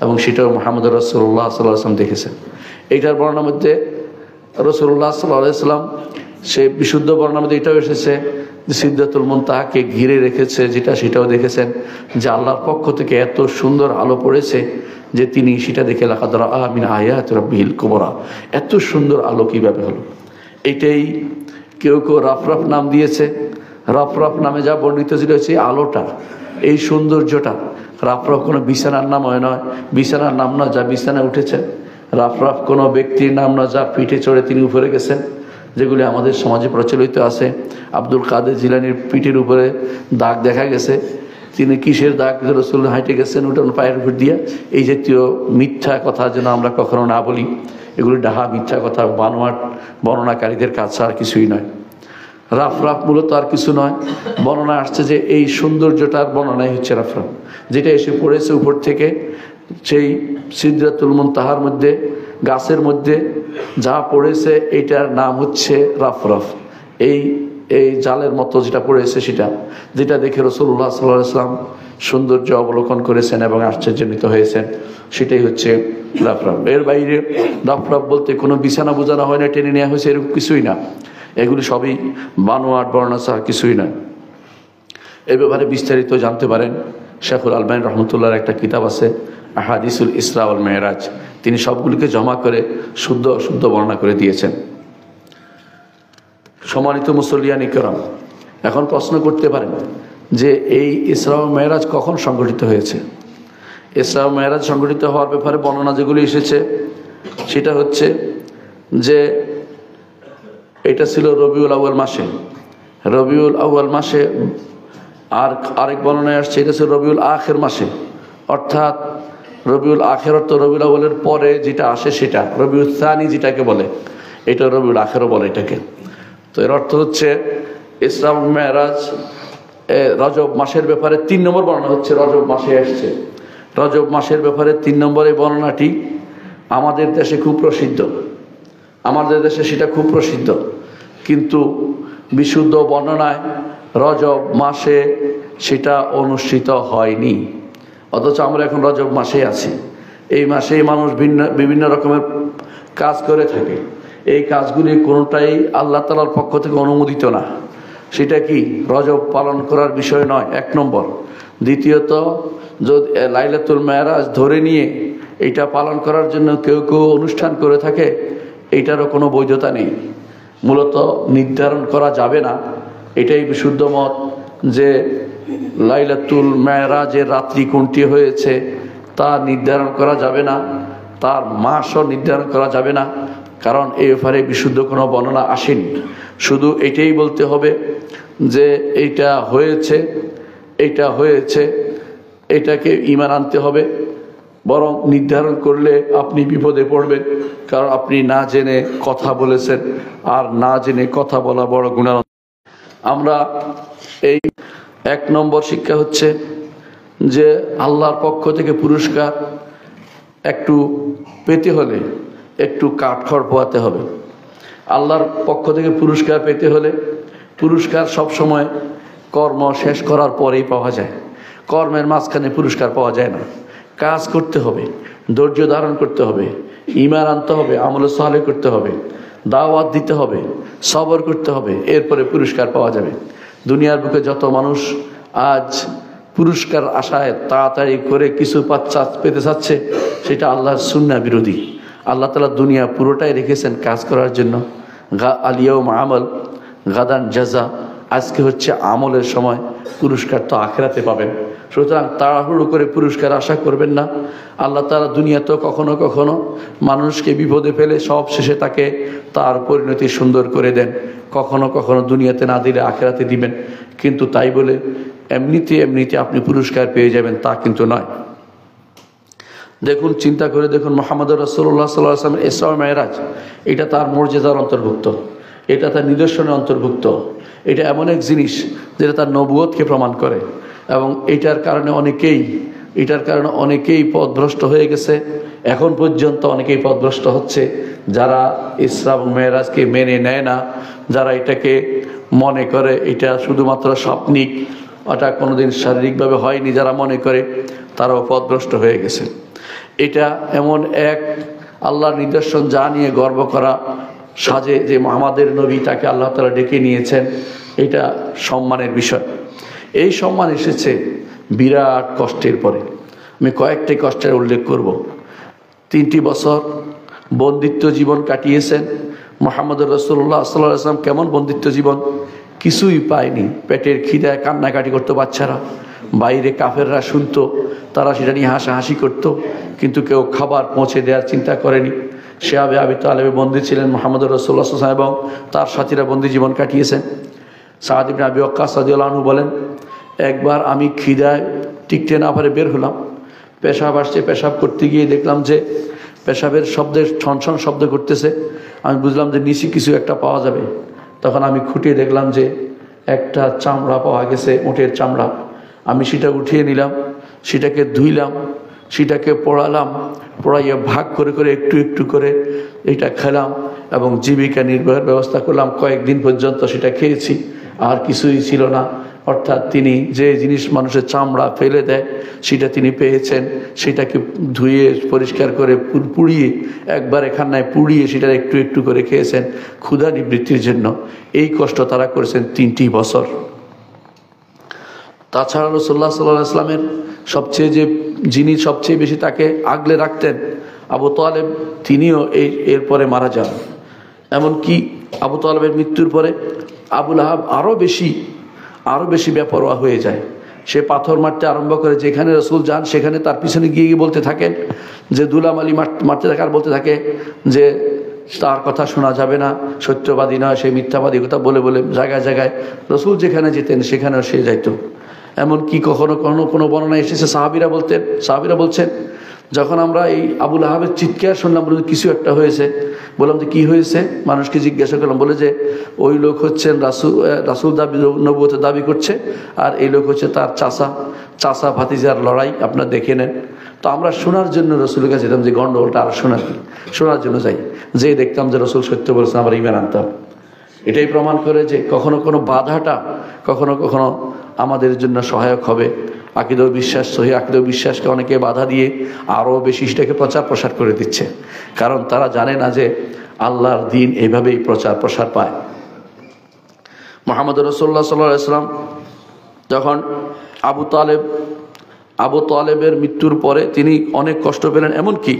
এবং সেটাও মুহাম্মদ রাসূলুল্লাহ সাল্লাল্লাহু আলাইহি ওয়াসাল্লাম দেখেছেন। এইটার বর্ণনার মধ্যে রাসূলুল্লাহ সাল্লাল্লাহু আলাইহি ওয়াসাল্লাম সে বিশুদ্ধ বর্ণনার মধ্যে এটাও এসেছে যে সিদরাতুল মুনতাহাকে ঘিরে রেখেছে, সেটাও দেখেছেন যে আল্লাহর পক্ষ থেকে এত সুন্দর আলো পড়েছে যে তিনি সেটা দেখে লাকাদ রাআ মিন আয়াতি রাব্বিহিল কুবরা, এত সুন্দর আলো কীভাবে হলো। এটাই কেউ কেউ রাফরাফ নাম দিয়েছে। রাফরাফ নামে যা বর্ণিত ছিল সেই আলোটা, এই সৌন্দর্যটা। রাফরাফ কোনো বিছানার নাম হয় নয়, বিছানার নাম না যা বিছানায় উঠেছেন। রাফরাফ কোনো ব্যক্তির নাম না যা পিঠে চড়ে তিনি উপরে গেছেন, যেগুলি আমাদের সমাজে প্রচলিত আছে। আব্দুল কাদের জিলানির পিঠের উপরে দাগ দেখা গেছে, তিনি কিসের দাগ রাসূল হাঁটে গেছেন ওটা পায়ের উপর দিয়ে। এই জাতীয় মিথ্যা কথা যেন আমরা কখনো না বলি। এগুলি ডাহা মিথ্যা কথা, বানোয়াট বর্ণনাকারীদের কাজ আর কিছুই নয়। রাফরাফ মূলত আর কিছু নয়। বর্ণনা আসছে যে এই সৌন্দর্যটার বর্ণনাই হচ্ছে রাফরাফ, যেটা এসে পড়েছে উপর থেকে সেই সিদরাতুল মুনতাহার মধ্যে, গাছের মধ্যে যা পড়েছে এইটার নাম হচ্ছে রাফরাফ। এই জালের মতো যেটা পড়েছে সেটা, যেটা দেখে রাসূলুল্লাহ সাল্লাল্লাহু আলাইহি ওয়াসাল্লাম সৌন্দর্য অবলোকন করেছেন এবং আশ্চর্যান্বিত হয়েছেন, সেটাই হচ্ছে রাফরাফ। এর বাইরে রাফরাফ বলতে কোনো বিছানা বোঝানো হয় না, টেনে নেওয়া হয়েছে এরকম কিছুই না। এগুলি সবই বানোয়াট বর্ণনা ছাড়া কিছুই নয়। এই ব্যাপারে বিস্তারিত জানতে পারেন শেখুল আলবানী রহমতুল্লাহর একটা কিতাব আছে আহাদিসুল ইসরা ওয়াল মেরাজ। তিনি সবগুলিকে জমা করে শুদ্ধ অশুদ্ধ বর্ণনা করে দিয়েছেন। সম্মানিত মুসল্লিয়ান ইকরাম, এখন প্রশ্ন করতে পারেন যে এই ইসরা ও মেরাজ কখন সংঘটিত হয়েছে। ইসরা ও মেরাজ সংঘটিত হওয়ার ব্যাপারে বর্ণনা যেগুলি এসেছে সেটা হচ্ছে যে এটা ছিল রবিউল আউয়াল মাসে। রবিউল আউয়াল মাসে। আর আরেক বর্ণনায় আসছে এটা ছিল রবিউল আখির মাসে, অর্থাৎ রবিউল আখির অর্থ রবিউল আউয়ালের পরে যেটা আসে সেটা, রবিউল সানি যেটাকে বলে, এটা রবিউল আখিরও বলে এটাকে। তো এর অর্থ হচ্ছে ইসরা ও মেরাজ রজব মাসের ব্যাপারে 3 নম্বর বর্ণনা হচ্ছে রজব মাসে আসছে। রজব মাসের ব্যাপারে 3 নম্বর এই বর্ণনাটি আমাদের দেশে খুব প্রসিদ্ধ, আমাদের দেশে সেটা খুব প্রসিদ্ধ। কিন্তু বিশুদ্ধ বর্ণনায় রজব মাসে সেটা অনুষ্ঠিত হয়নি, অথচ আমরা এখন রজব মাসে আছি। এই মাসেই মানুষ বিভিন্ন রকমের কাজ করে থাকে। এই কাজগুলি কোনোটাই আল্লাহ তাআলার পক্ষ থেকে অনুমোদিত না। সেটা কি রজব পালন করার বিষয় নয়, 1 নম্বর। দ্বিতীয়ত, যদি লাইলাতুল মেরাজ ধরে নিয়ে এটা পালন করার জন্য কেউ কেউ অনুষ্ঠান করে থাকে, এইটারও কোনো বৈধতা নেই। মূলত নির্ধারণ করা যাবে না, এটাই বিশুদ্ধ মত, যে লাইলাতুল মেরাজের রাত্রি কোনটি হয়েছে তা নির্ধারণ করা যাবে না, তার মাসও নির্ধারণ করা যাবে না, কারণ এই ব্যাপারে বিশুদ্ধ কোনো বর্ণনা আসেনি। শুধু এটাই বলতে হবে যে এইটা হয়েছে, এইটা হয়েছে, এটাকে ঈমান আনতে হবে। বরং নির্ধারণ করলে আপনি বিপদে পড়বেন, কারণ আপনি না জেনে কথা বলেছেন, আর না জেনে কথা বলা বড় গুনাহ। আমরা এই 1 নম্বর শিক্ষা হচ্ছে যে আল্লাহর পক্ষ থেকে পুরস্কার একটু পেতে হলে একটু কাঠখড় পোহাতে হবে। আল্লাহর পক্ষ থেকে পুরস্কার পেতে হলে পুরস্কার সবসময় কর্ম শেষ করার পরেই পাওয়া যায়, কর্মের মাঝখানে পুরস্কার পাওয়া যায় না। কাজ করতে হবে, ধৈর্য ধারণ করতে হবে, ঈমান আনতে হবে, আমল সালেহ করতে হবে, দাওয়াত দিতে হবে, সবর করতে হবে, এরপরে পুরস্কার পাওয়া যাবে। দুনিয়ার বুকে যত মানুষ আজ পুরস্কার আশায় তাড়াতাড়ি করে কিছু পেতে চাচ্ছে, সেটা আল্লাহর সুন্নাহ বিরোধী। আল্লাহ তাআলা দুনিয়া পুরোটাই রেখেছেন কাজ করার জন্য। আল-ইয়াউমা আমাল গাদান জাযা, আজকে হচ্ছে আমলের সময়, পুরস্কার তো আখিরাতে পাবেন। সুতরাং তাড়াহুড়ো করে পুরস্কার আশা করবেন না। আল্লাহ তাআলা দুনিয়াতেও কখনো কখনো মানুষকে বিপদে ফেলে সব শেষে তাকে তার পরিণতি সুন্দর করে দেন। কখনো কখনো দুনিয়াতে না দিলে আখিরাতে দিবেন, কিন্তু তাই বলে এমনিতে আপনি পুরস্কার পেয়ে যাবেন তা কিন্তু নয়। দেখুন, চিন্তা করে দেখুন, মুহাম্মদুর রাসূলুল্লাহ সাল্লাল্লাহু আলাইহি ওয়াসাল্লাম ইসরা ও মেরাজ, এটা তার মর্যাদার অন্তর্ভুক্ত, এটা তার নিদর্শনের অন্তর্ভুক্ত। এটা এমন এক জিনিস যেটা তার নবুয়তকে প্রমাণ করে, এবং এটার কারণে অনেকেই পথভ্রষ্ট হয়ে গেছে। এখন পর্যন্ত অনেকেই পথভ্রষ্ট হচ্ছে, যারা ইসরা এবং মেরাজকে মেনে নেয় না, যারা এটাকে মনে করে এটা শুধুমাত্র স্বপ্নিক, ওটা কোনোদিন শারীরিকভাবে হয়নি, যারা মনে করে, তারাও পথভ্রষ্ট হয়ে গেছে। এটা এমন এক আল্লাহর নিদর্শন যা নিয়ে গর্ব করা সাজে, যে আমাদের নবী তাকে আল্লাহ তাআলা ডেকে নিয়েছেন, এটা সম্মানের বিষয়। এই সম্মান এসেছে বিরাট কষ্টের পরে। আমি কয়েকটি কষ্টের উল্লেখ করব। 3টি বছর বন্দিত্ব জীবন কাটিয়েছেন মুহাম্মদুর রাসূলুল্লাহ সাল্লাল্লাহু আলাইহি ওয়াসাল্লাম। কেমন বন্দিত্ব জীবন? কিছুই পায়নি, পেটের খিদায় কান্নাকাটি করতো বাচ্চারা, বাইরে কাফেররা শুনতো, তারা সেটা নিয়ে হাসাহাসি করতো, কিন্তু কেউ খাবার পৌঁছে দেওয়ার চিন্তা করেনি। শিহাবে আবি তালেবে বন্দী ছিলেন মুহাম্মদুর রাসূলুল্লাহ সাল্লাল্লাহু আলাইহি ওয়াসাল্লাম, এবং তার সাথীরা বন্দি জীবন কাটিয়েছেন। সাদ ইবনে আবি ওয়াক্কাস রাদিয়াল্লাহু আনহু বলেন, একবার আমি খিদায় টিকতে না পারে বের হলাম, পেশাব আসছে, পেশাব করতে গিয়ে দেখলাম যে পেশাবের শব্দে ছনছন শব্দ করতেছে। আমি বুঝলাম যে নিচে কিছু একটা পাওয়া যাবে। তখন আমি খুঁটিয়ে দেখলাম যে একটা চামড়া পাওয়া গেছে, উটের চামড়া। আমি সেটা উঠিয়ে নিলাম, সেটাকে ধুইলাম, সেটাকে পোড়ালাম, পোড়াইয়া ভাগ করে করে একটু একটু করে এটা খেলাম, এবং জীবিকা নির্বাহের ব্যবস্থা করলাম। কয়েকদিন পর্যন্ত সেটা খেয়েছি, আর কিছুই ছিল না। অর্থাৎ তিনি যে জিনিস মানুষের চামড়া ফেলে দেয় সেটা তিনি পেয়েছেন, সেটাকে ধুয়ে পরিষ্কার করে পুড়িয়ে, একবারে খান্নায় পুড়িয়ে সেটা একটু একটু করে খেয়েছেন ক্ষুধা নিবৃত্তির জন্য। এই কষ্ট তারা করেছেন 3টি বছর। তাছাড়া রাসূলুল্লাহ সাল্লাল্লাহু আলাইহি ওয়াসাল্লামের যিনি সবচেয়ে বেশি তাকে আগলে রাখতেন, আবু তালেব, তিনিও এরপরে মারা যান। এমনকি আবু তালেবের মৃত্যুর পরে আবু লাহাব আরও বেশি বেপরোয়া হয়ে যায়। সে পাথর মারতে আরম্ভ করে, যেখানে রাসূল যান সেখানে তার পিছনে গিয়ে বলতে থাকেন যে দুলামালি মারতে থাকে, আর বলতে থাকে যে তার কথা শোনা যাবে না, সত্যবাদী নয়, সে মিথ্যাবাদী কথা বলে বলে জায়গায় জায়গায় রাসূল যেখানে যেতেন সেখানেও সে যাইত। এমনকি কখনো কখনো কোনো বর্ণনা এসেছে সাহাবীরা বলছেন, যখন আমরা এই আবু লাহাবের চিৎকার শুনলাম, বলে কিছু একটা হয়েছে। বললাম যে কী হয়েছে? মানুষকে জিজ্ঞাসা করলাম, বলে যে ওই লোক হচ্ছেন রাসূল নবুয়তের দাবি করছে, আর এই লোক হচ্ছে তার চাচা ভাতিজার লড়াই, আপনারা দেখে নেন। তো আমরা শোনার জন্য রসুলের কাছে যেতাম, যে গণ্ডগোলটা আর শোনার জন্য যাই, যে দেখতাম যে রসুল সত্য বলেছেন, আমরা ঈমান আনতাম। এটাই প্রমাণ করে যে কখনো কোনো বাধাটা কখনো কখনো আমাদের জন্য সহায়ক হবে। আকীদা বিশ্বাস, সহি আকীদা বিশ্বাসকে অনেকে বাধা দিয়ে আরও বেশি সেটাকে প্রচার প্রসার করে দিচ্ছে, কারণ তারা জানে না যে আল্লাহর দ্বীন এইভাবেই প্রচার প্রসার পায়। মুহাম্মদ রাসূলুল্লাহ সাল্লাল্লাহু আলাইহি ওয়াসাল্লাম যখন আবু তালেবের মৃত্যুর পরে তিনি অনেক কষ্ট পেলেন, এমনকি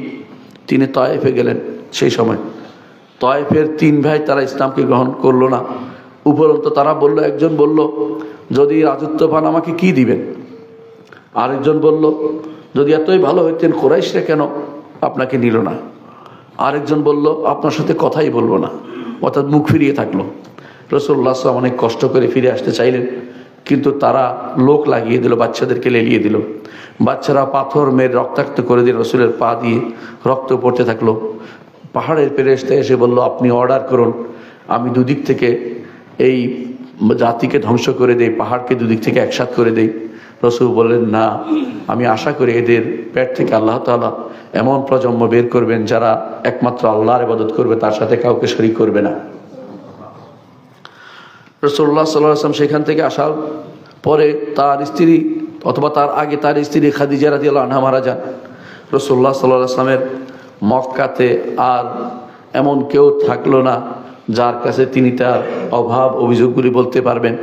তিনি তায়েফে গেলেন। সেই সময় তায়েফের 3 ভাই তারা ইসলামকে গ্রহণ করলো না। উপরন্ত তারা বলল, একজন বলল যদি রাজত্ব পান আমাকে কি দিবেন, আরেকজন বলল যদি এতই ভালো হইতেন কুরাইশরা কেন আপনাকে নিল না, আরেকজন বলল আপনার সাথে কথাই বলবো না, অর্থাৎ মুখ ফিরিয়ে থাকলো। রাসূলুল্লাহ সাল্লাল্লাহু আলাইহি ওয়াসাল্লাম অনেক কষ্ট করে ফিরে আসতে চাইলেন, কিন্তু তারা লোক লাগিয়ে দিল, বাচ্চাদেরকে লেলিয়ে দিল। বাচ্চারা পাথর মেরে রক্তাক্ত করে দিল, রসুলের পা দিয়ে রক্ত পড়তে থাকলো। পাহাড়ের ফেরেশতা এসে বলল আপনি অর্ডার করুন, আমি দুদিক থেকে এই জাতিকে ধ্বংস করে দেই, পাহাড়কে দুদিক থেকে একসাথ করে দেই। রসুল বললেন না, আমি আশা করি এদের পেট থেকে আল্লাহ তাআলা এমন প্রজন্ম বের করবেন যারা একমাত্র আল্লাহর ইবাদত করবে, তার সাথে কাউকে শরীক করবে না। রাসূলুল্লাহ সাল্লাল্লাহু আলাইহি ওয়াসাল্লাম সেখান থেকে আসার পরে তার স্ত্রী অথবা তার আগে তার স্ত্রী খাদিজা রাদিয়াল্লাহু আনহা মারা যান। রাসূলুল্লাহ সাল্লাল্লাহু আলাইহি ওয়াসাল্লামের মক্কাতে আর এমন কেউ থাকলো না যার কাছে তিনি তার অভাব অভিযোগগুলি বলতে পারবেন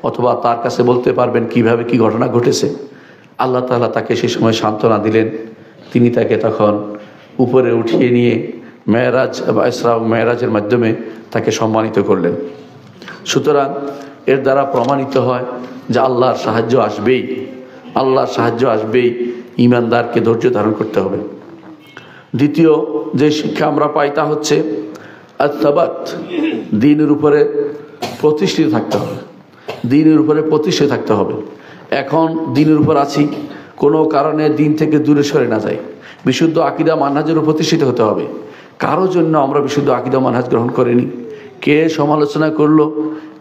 অথবা তার কাছে বলতে পারবেন কিভাবে কি ঘটনা ঘটেছে। আল্লাহ তাআলা তাকে সেই সময় সান্ত্বনা দিলেন। তিনি তাকে তখন উপরে উঠিয়ে নিয়ে মেরাজ বা ইসরা ও মেরাজের মাধ্যমে তাকে সম্মানিত করলেন। সুতরাং এর দ্বারা প্রমাণিত হয় যে আল্লাহর সাহায্য আসবেই, আল্লাহর সাহায্য আসবেই, ঈমানদারকে ধৈর্য ধারণ করতে হবে। দ্বিতীয় যে শিক্ষা আমরা পাই তা হচ্ছে আত-তাবাত, দ্বীনের উপরে প্রতিষ্ঠিত থাকতে হবে, দ্বীনের উপরে প্রতিষ্ঠিত থাকতে হবে। এখন দ্বীনের উপর আছি, কোনো কারণে দ্বীন থেকে দূরে সরে না যায়, বিশুদ্ধ আকীদা মানহাজের উপর প্রতিষ্ঠিত হতে হবে। কারো জন্য আমরা বিশুদ্ধ আকীদা মানহাজ গ্রহণ করিনি, কে সমালোচনা করলো,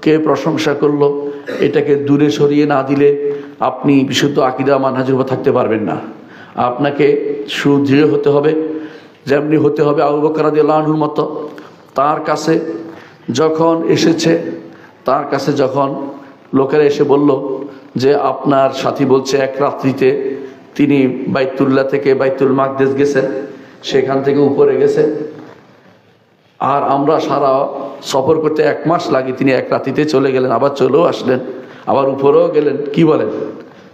কে প্রশংসা করলো, এটাকে দূরে সরিয়ে না দিলে আপনি বিশুদ্ধ আকীদা মানহাজের উপর থাকতে পারবেন না। আপনাকে সুদৃঢ় হতে হবে, যেমনি হতে হবে আবু বকর রাদিয়াল্লাহু আনহুর মতো। তার কাছে যখন এসেছে, তার কাছে যখন লোকেরা এসে বলল যে আপনার সাথী বলছে এক রাত্রিতে তিনি বাইতুল্লাহ থেকে বাইতুল মাকদেস গেছেন, সেখান থেকে উপরে গেছেন, আর আমরা সারা সফর করতে 1 মাস লাগে, তিনি এক রাত্রিতে চলে গেলেন, আবার চলেও আসলেন, আবার উপরেও গেলেন, কি বলেন?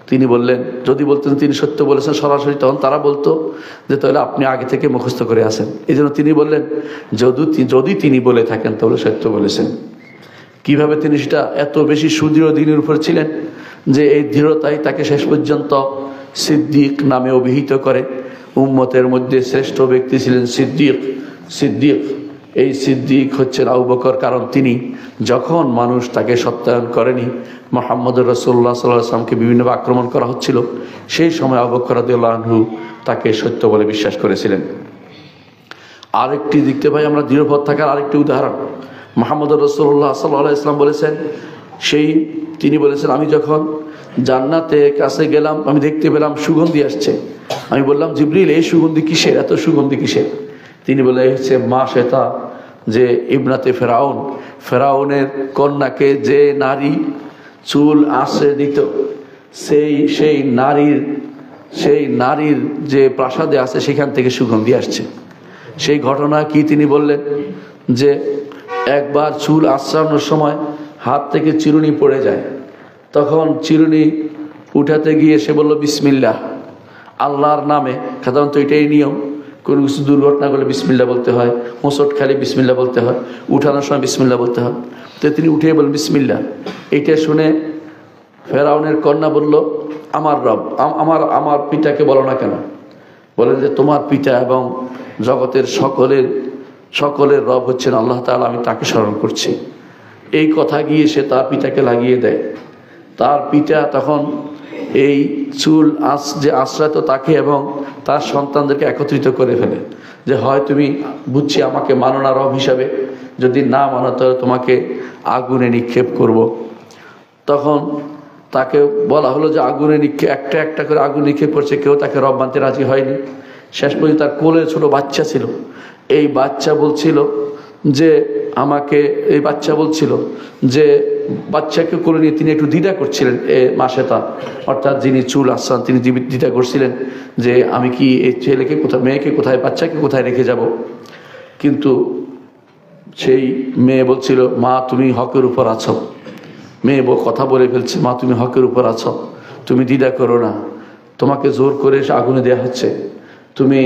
তিনি বললেন, যদি বলতেন তিনি সত্য বলেছেন সরাসরি, তখন তারা বলতো যে তাহলে আপনি আগে থেকে মুখস্থ করে আসেন। এই জন্য তিনি বললেন যদি তিনি বলে থাকেন তাহলে সত্য বলেছেন। কিভাবে তিনি সেটা এত বেশি সুদৃঢ় দ্বীনের উপর ছিলেন যে এই দৃঢ়তাই তাকে শেষ পর্যন্ত সিদ্দিক নামে অভিহিত করে। উম্মতের মধ্যে শ্রেষ্ঠ ব্যক্তি ছিলেন সিদ্দিক। এই সিদ্দিক হচ্ছেন আবু বকর, কারণ তিনি যখন মানুষ তাকে সত্যায়ন করেনি, মুহাম্মদ রাসূলুল্লাহ সাল্লাল্লাহু আলাইহি ওয়াসাল্লামকে বিভিন্নভাবে আক্রমণ করা হচ্ছিল, সেই সময় আবু বকর রাদিয়াল্লাহু আনহু তাকে সত্য বলে বিশ্বাস করেছিলেন। আরেকটি দেখতে পাই আমরা দৃঢ়পথ থাকার আরেকটি উদাহরণ। মুহাম্মদ রাসূলুল্লাহ সাল্লাল্লাহু আলাইহি ওয়াসাল্লাম বলেছেন, তিনি বলেছেন আমি যখন জান্নাতে কাছে গেলাম, আমি দেখতে পেলাম সুগন্ধি আসছে। আমি বললাম জিবরিল, এই সুগন্ধি কিসের, এত সুগন্ধি কিসের? তিনি বলে হচ্ছে মা শ্বেতা, যে ইবনাতে ফেরাউনের কন্যাকে যে নারী চুল আশ্রয় দিত, সেই নারীর যে প্রাসাদে আছে সেখান থেকে সুগন্ধি আসছে। সেই ঘটনা কি তিনি বললেন যে একবার চুল আশ্রানোর সময় হাত থেকে চিরুনি পড়ে যায়, তখন চিরুনি উঠাতে গিয়ে সে বলল বিসমিল্লাহ, আল্লাহর নামে। সাধারণত এটাই নিয়ম, কোনো কিছু দুর্ঘটনা করলে বিসমিল্লাহ বলতে হয়, হোঁচট খালি বিসমিল্লাহ বলতে হয়, উঠানোর সময় বিসমিল্লাহ বলতে হয়। তো তিনি উঠে বলেন বিসমিল্লাহ। এইটা শুনে ফেরাউনের কন্যা বলল আমার রব, আমার পিতাকে বলো না কেন? বলেন যে তোমার পিতা এবং জগতের সকলের রব হচ্ছেন আল্লাহ তাআলা, আমি তাকে স্মরণ করছি। এই কথা গিয়ে সে তার পিতাকে লাগিয়ে দেয়। তার পিতা তখন এই চুল যে আশ্রয় তো তাকে এবং তার সন্তানদেরকে একত্রিত করে ফেলে যে হয় তুমি বুঝছি আমাকে মানো না রব হিসাবে, যদি না মানো তাহলে তোমাকে আগুনে নিক্ষেপ করব। তখন তাকে বলা হলো যে আগুনে একটা একটা করে আগুন নিক্ষেপ করছে, কেউ তাকে রব মানতে রাজি হয়নি। শেষ পর্যন্ত তার কোলে ছোট বাচ্চা ছিল, এই বাচ্চা বলছিল যে বাচ্চাকে কোলে নিয়ে তিনি একটু দ্বিধা করছিলেন, মা শ্বেতা অর্থাৎ যিনি চুল আশ্রান তিনি দ্বিধা করছিলেন যে আমি কি এই ছেলেকে কোথায়, মেয়েকে কোথায়, বাচ্চাকে কোথায় রেখে যাব। কিন্তু সেই মেয়ে বলছিল মা তুমি হকের উপর আছো, মেয়ে কথা বলে ফেলছে, মা তুমি হকের উপর আছো, তুমি দ্বিধা করো না, তোমাকে জোর করে আগুনে দেওয়া হচ্ছে, তুমি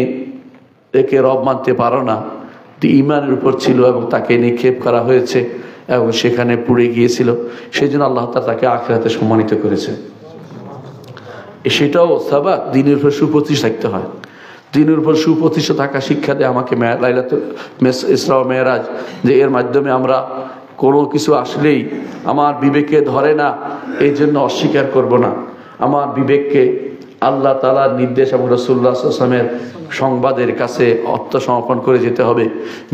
একে রব মানতে পারো না। ঈমানের উপর ছিল এবং তাকে নিক্ষেপ করা হয়েছে এবং সেখানে পুড়ে গিয়েছিল। সেই জন্য আল্লাহ তাআলা তাকে আখিরাতে সম্মানিত করেছে। সেটাও সাবাত, দ্বীনের উপর সুপ্রতিষ্ঠিত থাকতে হয়। দ্বীনের উপর সুপ্রতিষ্ঠিত থাকা শিক্ষা দেয় আমাকে লাইলাতুল ইসরা ও মেরাজ, যে এর মাধ্যমে আমরা কোনো কিছু আসলেই আমার বিবেকে ধরে না, এই জন্য অস্বীকার করব না। আমার বিবেককে আল্লাহ তাআলার নির্দেশ এবং রাসূলুল্লাহ সাল্লাল্লাহু আলাইহি ওয়াসাল্লামের সংবাদের কাছে আত্মসমর্পণ করে যেতে হবে।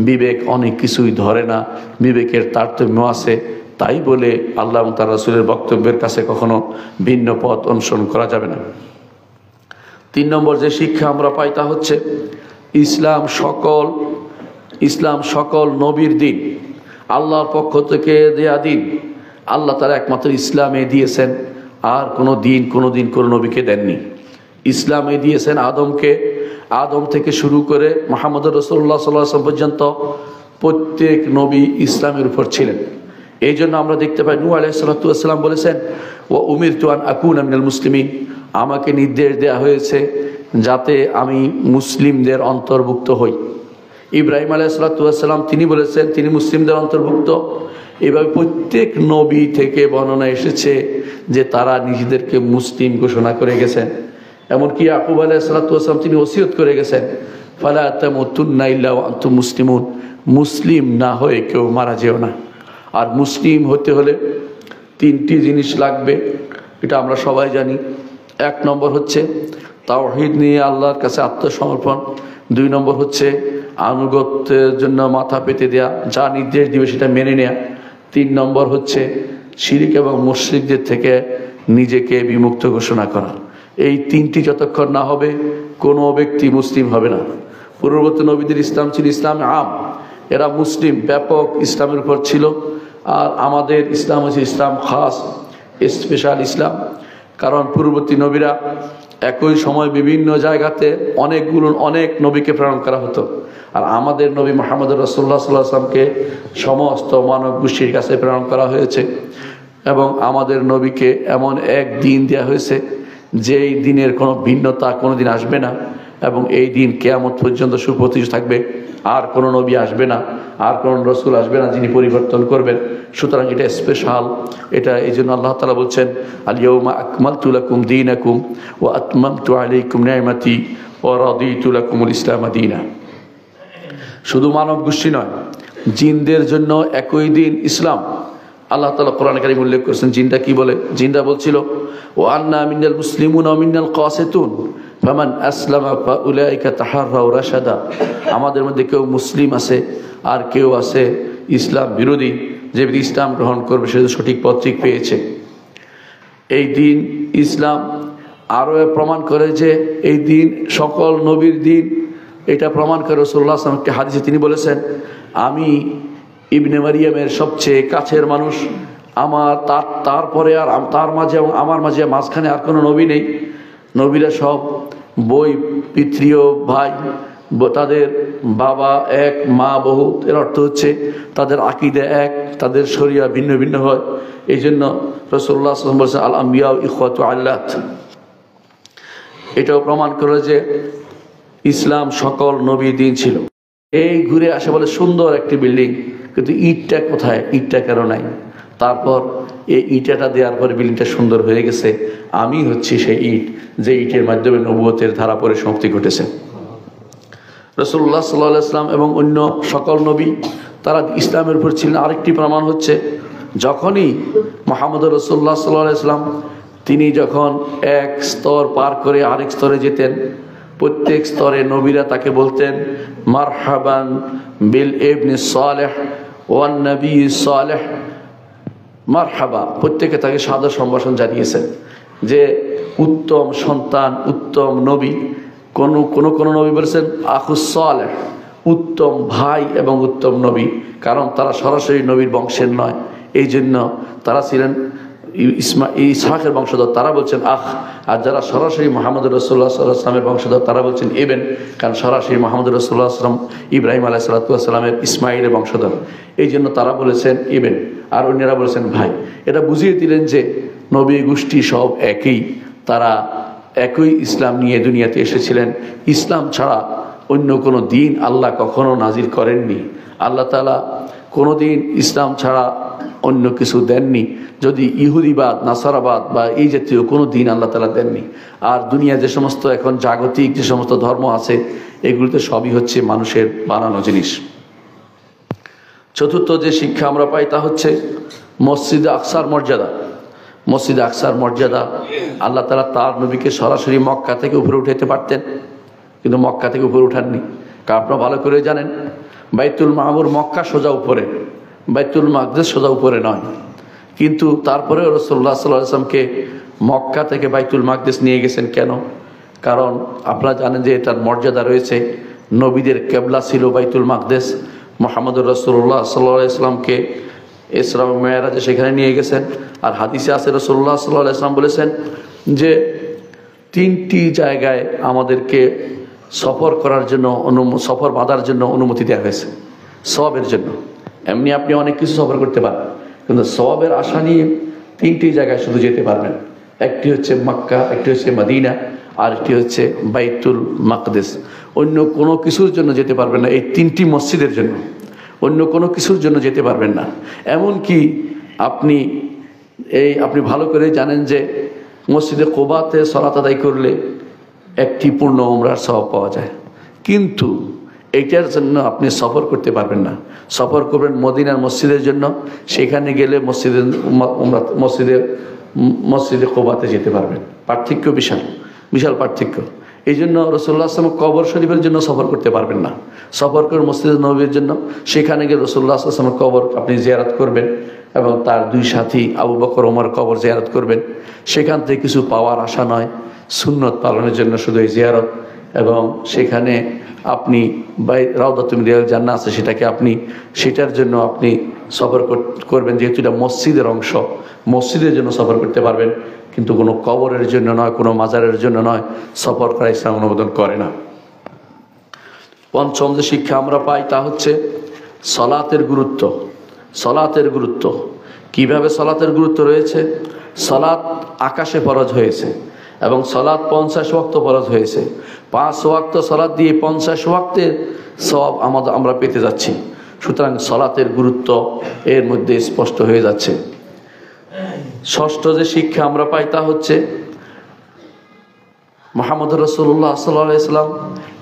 বিবেক অনেক কিছুই ধরে না, বিবেকের তারতম্য আছে, তাই বলে আল্লাহ এবং তার রাসূলের বক্তব্যের কাছে কখনো ভিন্ন পথ অনুসরণ করা যাবে না। 3 নম্বর যে শিক্ষা আমরা পাই তা হচ্ছে ইসলাম সকল নবীর দিন, আল্লাহর পক্ষ থেকে দেয়া দিন। আল্লাহ তাআলা একমাত্র ইসলামে দিয়েছেন, আর কোনো দিন কোনো নবীকে দেননি। ইসলামে দিয়েছেন আদমকে, আদম থেকে শুরু করে মুহাম্মদ রাসূলুল্লাহ সাল্লাল্লাহু আলাইহি ওয়াসাল্লাম পর্যন্ত প্রত্যেক নবী ইসলামের উপর ছিলেন। এই জন্য আমরা দেখতে পাই নূহ আলাইহিস সালাতু ওয়াস সালাম বলেছেন, ওয়া উমিরতু আন আকুনা মিনাল মুসলিমিন, আমাকে নির্দেশ দেওয়া হয়েছে যাতে আমি মুসলিমদের অন্তর্ভুক্ত হই। ইব্রাহিম আলাইহিস সালাতু ওয়াস সালাম তিনি বলেছেন তিনি মুসলিমদের অন্তর্ভুক্ত। এভাবে প্রত্যেক নবী থেকে বর্ণনা এসেছে যে তারা নিজেদেরকে মুসলিম ঘোষণা করে গেছেন। এমনকি ইয়াকুব আলাইহিস সালাতু ওয়াস সালাম তিনি ওসিয়ত করে গেছেন, ফালা তামুতুন্না ইল্লা ওয়া আনতুম মুসলিমুন, মুসলিম না হয়ে কেউ মারা যেও না। আর মুসলিম হতে হলে 3টি জিনিস লাগবে, এটা আমরা সবাই জানি। 1 নম্বর হচ্ছে তাওহীদ নিয়ে আল্লাহর কাছে আত্মসমর্পণ। 2 নম্বর হচ্ছে আনুগত্যের জন্য মাথা পেতে দেয়া, যা নির্দেশ দিবে সেটা মেনে নেয়া। 3 নম্বর হচ্ছে শিরক এবং মুশরিকদের থেকে নিজেকে বিমুক্ত ঘোষণা করা। এই 3টি যতক্ষণ না হবে কোনো ব্যক্তি মুসলিম হবে না। পূর্ববর্তী নবীদের ইসলাম ছিল ইসলাম আম, এরা মুসলিম ব্যাপক ইসলামের উপর ছিল। আর আমাদের ইসলাম হচ্ছে ইসলাম খাস, স্পেশাল ইসলাম। কারণ পূর্ববর্তী নবীরা একই সময় বিভিন্ন জায়গাতে অনেক নবীকে প্রেরণ করা হতো, আর আমাদের নবী মুহাম্মদ রাসূলুল্লাহ সাল্লাল্লাহু আলাইহি ওয়াসাল্লামকে সমস্ত মানব গোষ্ঠীর কাছে প্রেরণ করা হয়েছে। এবং আমাদের নবীকে এমন এক দিন দেওয়া হয়েছে যেই দিনের কোনো ভিন্নতা কোনো দিন আসবে না, এবং এই দিন কিয়ামত পর্যন্ত সুপ্রতিষ্ঠিত থাকবে। আর কোনো নবী আসবে না, আর কোনো রাসূল আসবে না যিনি পরিবর্তন করবেন। সুতরাং এটা স্পেশাল। এটা এই জন্য আল্লাহ তাআলা বলছেন, আল ইয়াউমা আকমালতু লাকুম দীনাকুম ওয়া আতমামতু আলাইকুম নি'মাতি ওয়া রাদিতু লাকুমুল ইসলাম দীনা। শুধু মানব গোষ্ঠী নয়, জিনদের জন্য একই দিন ইসলাম। আল্লাহ তাআলা কোরআনে কারীমে উল্লেখ করেছেন জিনটা কি বলে। জিনরা বলছিল, ও আন্না মিনাল মুসলিমুনা ওয়া মিনাল কাসিতুন ফামান আসলামা ফাউলাইকা তাহাররাউ রাশাদা। আমাদের মধ্যে কেউ মুসলিম আছে আর কেউ আছে ইসলাম বিরোধী, যে ইসলাম গ্রহণ করবে সে সঠিক পথ ঠিক পেয়েছে। এই দিন ইসলাম আরও প্রমাণ করে যে এই দিন সকল নবীর দিন। এটা প্রমাণ করে রাসূলুল্লাহ সাল্লাল্লাহু আলাইহি ওয়াসাল্লাম একটি হাদিসে তিনি বলেছেন, আমি ইবনে মারিয়ামের সবচেয়ে কাছের মানুষ, আমার তারপরে আর তার মাঝে এবং আমার মাঝে মাঝখানে আর কোনো নবী নেই। নবীরা সব বই পিতৃয় ভাই, তাদের বাবা এক মা বহুত। এর অর্থ হচ্ছে তাদের আকীদা এক, তাদের শরিয়া ভিন্ন ভিন্ন হয়। এই জন্য রাসূলুল্লাহ সাল্লাল্লাহু আলাইহি ওয়াসাল্লাম বলেছেন, আল আম্বিয়া ইখওয়াতু আল্লাত। এটাও প্রমাণ করে যে ইসলাম সকল নবীর দিন ছিল। এই ঘুরে আসে বলে সুন্দর একটি বিল্ডিং, কিন্তু ইটটা কোথায়, ইটটা কেন নাই? তারপর এই ইটাটা দেওয়ার পরে বিল্ডিংটা সুন্দর হয়ে গেছে। আমি হচ্ছি সেই ইট, যে ইটের মাধ্যমে নবুয়তের ধারা পরে সমাপ্তি ঘটেছে। রাসূলুল্লাহ সাল্লাল্লাহু আলাইহি ওয়াসাল্লাম এবং অন্য সকল নবী তারা ইসলামের উপর ছিলেন। আরেকটি প্রমাণ হচ্ছে যখনই মুহাম্মদ রাসূলুল্লাহ সাল্লাল্লাহু আলাইহি ওয়াসাল্লাম তিনি যখন এক স্তর পার করে আরেক স্তরে যেতেন, প্রত্যেক স্তরে নবীরা তাকে বলতেন মারহাবান বিল ইবনে সালেহ ওয়ান নবী সালেহ, মারহাবা। প্রত্যেকে তাকে সাদর সম্ভাষণ জানিয়েছেন যে উত্তম সন্তান, উত্তম নবী। কোন নবী বলেছেন আখুস সালেহ, উত্তম ভাই এবং উত্তম নবী। কারণ তারা সরাসরি নবীর বংশের নয়, এই জন্য তারা ছিলেন ইসহাকের বংশধর, তারা বলছেন আখ। আর যারা সরাসরি মুহাম্মদ রাসূলুল্লাহ সাল্লাল্লাহু আলাইহি ওয়াসাল্লামের বংশধর তারা বলছেন ইবেন, কারণ সরাসরি মুহাম্মদ রাসূলুল্লাহ সাল্লাল্লাহু আলাইহি ওয়াসাল্লাম ইব্রাহিম আলাইহিস সালাতু ওয়াস সালামের ইসমাঈলের বংশধর, এই জন্য তারা বলেছেন ইবেন। আর অন্যরা বলেছেন ভাই। এটা বুঝিয়ে দিলেন যে নবী গোষ্ঠী সব একই, তারা একই ইসলাম নিয়ে দুনিয়াতে এসেছিলেন। ইসলাম ছাড়া অন্য কোনো দিন আল্লাহ কখনো নাজিল করেননি। আল্লাহ তাআলা কোনো দিন ইসলাম ছাড়া অন্য কিছু দেননি। যদি ইহুদিবাদ, নাসারাবাদ বা এই জাতীয় কোনো দিন আল্লাহ তাআলা দেননি। আর দুনিয়া যে সমস্ত এখন জাগতিক যে সমস্ত ধর্ম আছে, এগুলোতে সবই হচ্ছে মানুষের বানানো জিনিস। চতুর্থ যে শিক্ষা আমরা পাই তা হচ্ছে মসজিদে আকসার মর্যাদা। মসজিদে আকসার মর্যাদা, আল্লাহ তাআলা তার নবীকে সরাসরি মক্কা থেকে উপরে উঠাইতে পারতেন, কিন্তু মক্কা থেকে উপরে উঠাননি। কারণ আপনারা ভালো করে জানেন, বাইতুল মামুর মক্কা সোজা উপরে, বাইতুল মাকদেস সোজা উপরে নয়। কিন্তু তারপরে রাসূলুল্লাহ সাল্লাল্লাহু আলাইহি ওয়াসাল্লামকে মক্কা থেকে বাইতুল মাকদেস নিয়ে গেছেন কেন? কারণ আপনারা জানেন যে এটার মর্যাদা রয়েছে। নবীদের কেবলা ছিল বাইতুল মাকদেস। মুহাম্মদুর রাসূলুল্লাহ সাল্লাল্লাহু আলাইহি ওয়াসাল্লামকে ইসরা ও মেরাজে সেখানে নিয়ে গেছেন। আর হাদিসে আছে রাসূলুল্লাহ সাল্লাল্লাহু আলাইহি ওয়াসাল্লাম বলেছেন যে 3টি জায়গায় আমাদেরকে সফর করার জন্য, সফর বাঁধার জন্য অনুমতি দেওয়া হয়েছে, সওয়াবের জন্য। এমনি আপনি অনেক কিছু সফর করতে পারেন, কিন্তু সওয়াবের আশা নিয়ে 3টি জায়গায় শুধু যেতে পারবেন। একটি হচ্ছে মক্কা, একটি হচ্ছে মদিনা, আর একটি হচ্ছে বাইতুল মাকদেস। অন্য কোনো কিছুর জন্য যেতে পারবেন না, এই 3টি মসজিদের জন্য। অন্য কোনো কিছুর জন্য যেতে পারবেন না। এমনকি আপনি ভালো করে জানেন যে মসজিদে কুবাতে সালাত আদায় করলে একটি পূর্ণ উমরার সওয়াব পাওয়া যায়, কিন্তু এইটার জন্য আপনি সফর করতে পারবেন না। সফর করবেন মদিনার মসজিদের জন্য, সেখানে গেলে মসজিদে কুবাতে যেতে পারবেন। পার্থক্য বিশাল, বিশাল পার্থক্য। এই জন্য রাসূলুল্লাহ সাল্লাল্লাহু আলাইহি ওয়াসাল্লাম কবর শরীফের জন্য সফর করতে পারবেন না। সফর করে মসজিদে নববীর জন্য, সেখানে গিয়ে রাসূলুল্লাহ সাল্লাল্লাহু আলাইহি ওয়াসাল্লামের কবর আপনি জিয়ারত করবেন এবং তার 2 সাথী আবু বকর ওমর কবর জিয়ারত করবেন। সেখান থেকে কিছু পাওয়ার আশা নয়, সুন্নত পালনের জন্য শুধু এই জিয়ারত। এবং সেখানে আপনি রাউদাতুল মিনাল রিয়াদিল জান্নাহ আছে, সেটার জন্য আপনি সফর করবেন, যেহেতু এটা মসজিদের অংশ। মসজিদের জন্য সফর করতে পারবেন, কিন্তু কোনো কবরের জন্য নয়, কোনো মাজারের জন্য নয়। সফর করা ইসলাম অনুমোদন করে না। পঞ্চম যে শিক্ষা আমরা পাই তা হচ্ছে সলাতের গুরুত্ব। সলাতের গুরুত্ব, কিভাবে সলাতের গুরুত্ব রয়েছে? সলাত আকাশে ফরজ হয়েছে এবং সলাত 50 ওয়াক্ত ফরজ হয়েছে। 5 ওয়াক্ত সলাত দিয়ে 50 ওয়াক্তের সওয়াব আমরা পেতে যাচ্ছি। সুতরাং সলাতের গুরুত্ব এর মধ্যে স্পষ্ট হয়ে যাচ্ছে। ষষ্ঠ যে শিক্ষা আমরা পাই তা হচ্ছে মুহাম্মদুর রাসূলুল্লাহ সাল্লাল্লাহু আলাইহি ওয়াসাল্লাম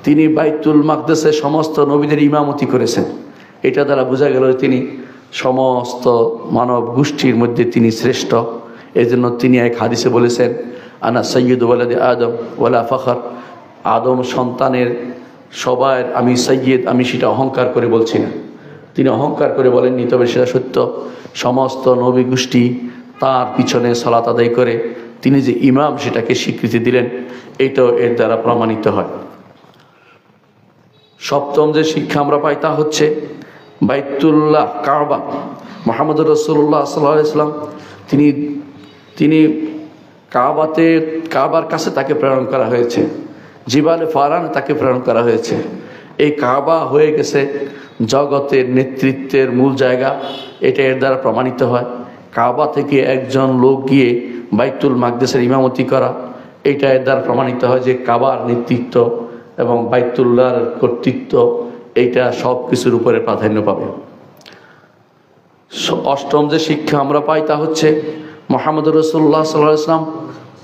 তিনি বাইতুল মাকদেসে সমস্ত নবীদের ইমামতি করেছেন। এটা দ্বারা বোঝা গেল তিনি সমস্ত মানব গোষ্ঠীর মধ্যে তিনি শ্রেষ্ঠ। এই জন্য তিনি এক হাদিসে বলেছেন, আনা সাইয়্যিদু ওয়ালাদি আদম ওয়ালা ফখর। আদম সন্তানের সবার আমি সাইয়্যিদ, আমি সেটা অহংকার করে বলছি না। তিনি অহংকার করে বলেননি, তবে সেটা সত্য। সমস্ত নবী গোষ্ঠী তার পিছনে সালাত আদায় করে তিনি যে ইমাম সেটাকে স্বীকৃতি দিলেন, এটাও এর দ্বারা প্রমাণিত হয়। সপ্তম যে শিক্ষা আমরা পাই তা হচ্ছে বাইতুল্লাহ কাবা। মুহাম্মদুর রাসূলুল্লাহ সাল্লাল্লাহু আলাইহি ওয়াসাল্লাম তিনি কাবার কাছে তাকে প্রেরণ করা হয়েছে, জিবালে ফারান তাকে প্রেরণ করা হয়েছে। এই কাবা হয়ে গেছে জগতের নেতৃত্বের মূল জায়গা, এটা এর দ্বারা প্রমাণিত হয়। কাবা থেকে একজন লোক গিয়ে বাইতুল মাকদেসের ইমামতি করা, এটা এর দ্বারা প্রমাণিত হয় যে কাবার নেতৃত্ব এবং বাইতুল্লাহর কর্তৃত্ব এইটা সব কিছুর উপরে প্রাধান্য পাবে। অষ্টম যে শিক্ষা আমরা পাই তা হচ্ছে মুহাম্মদুর রাসূলুল্লাহ সাল্লাল্লাহু আলাইহি ওয়াসাল্লাম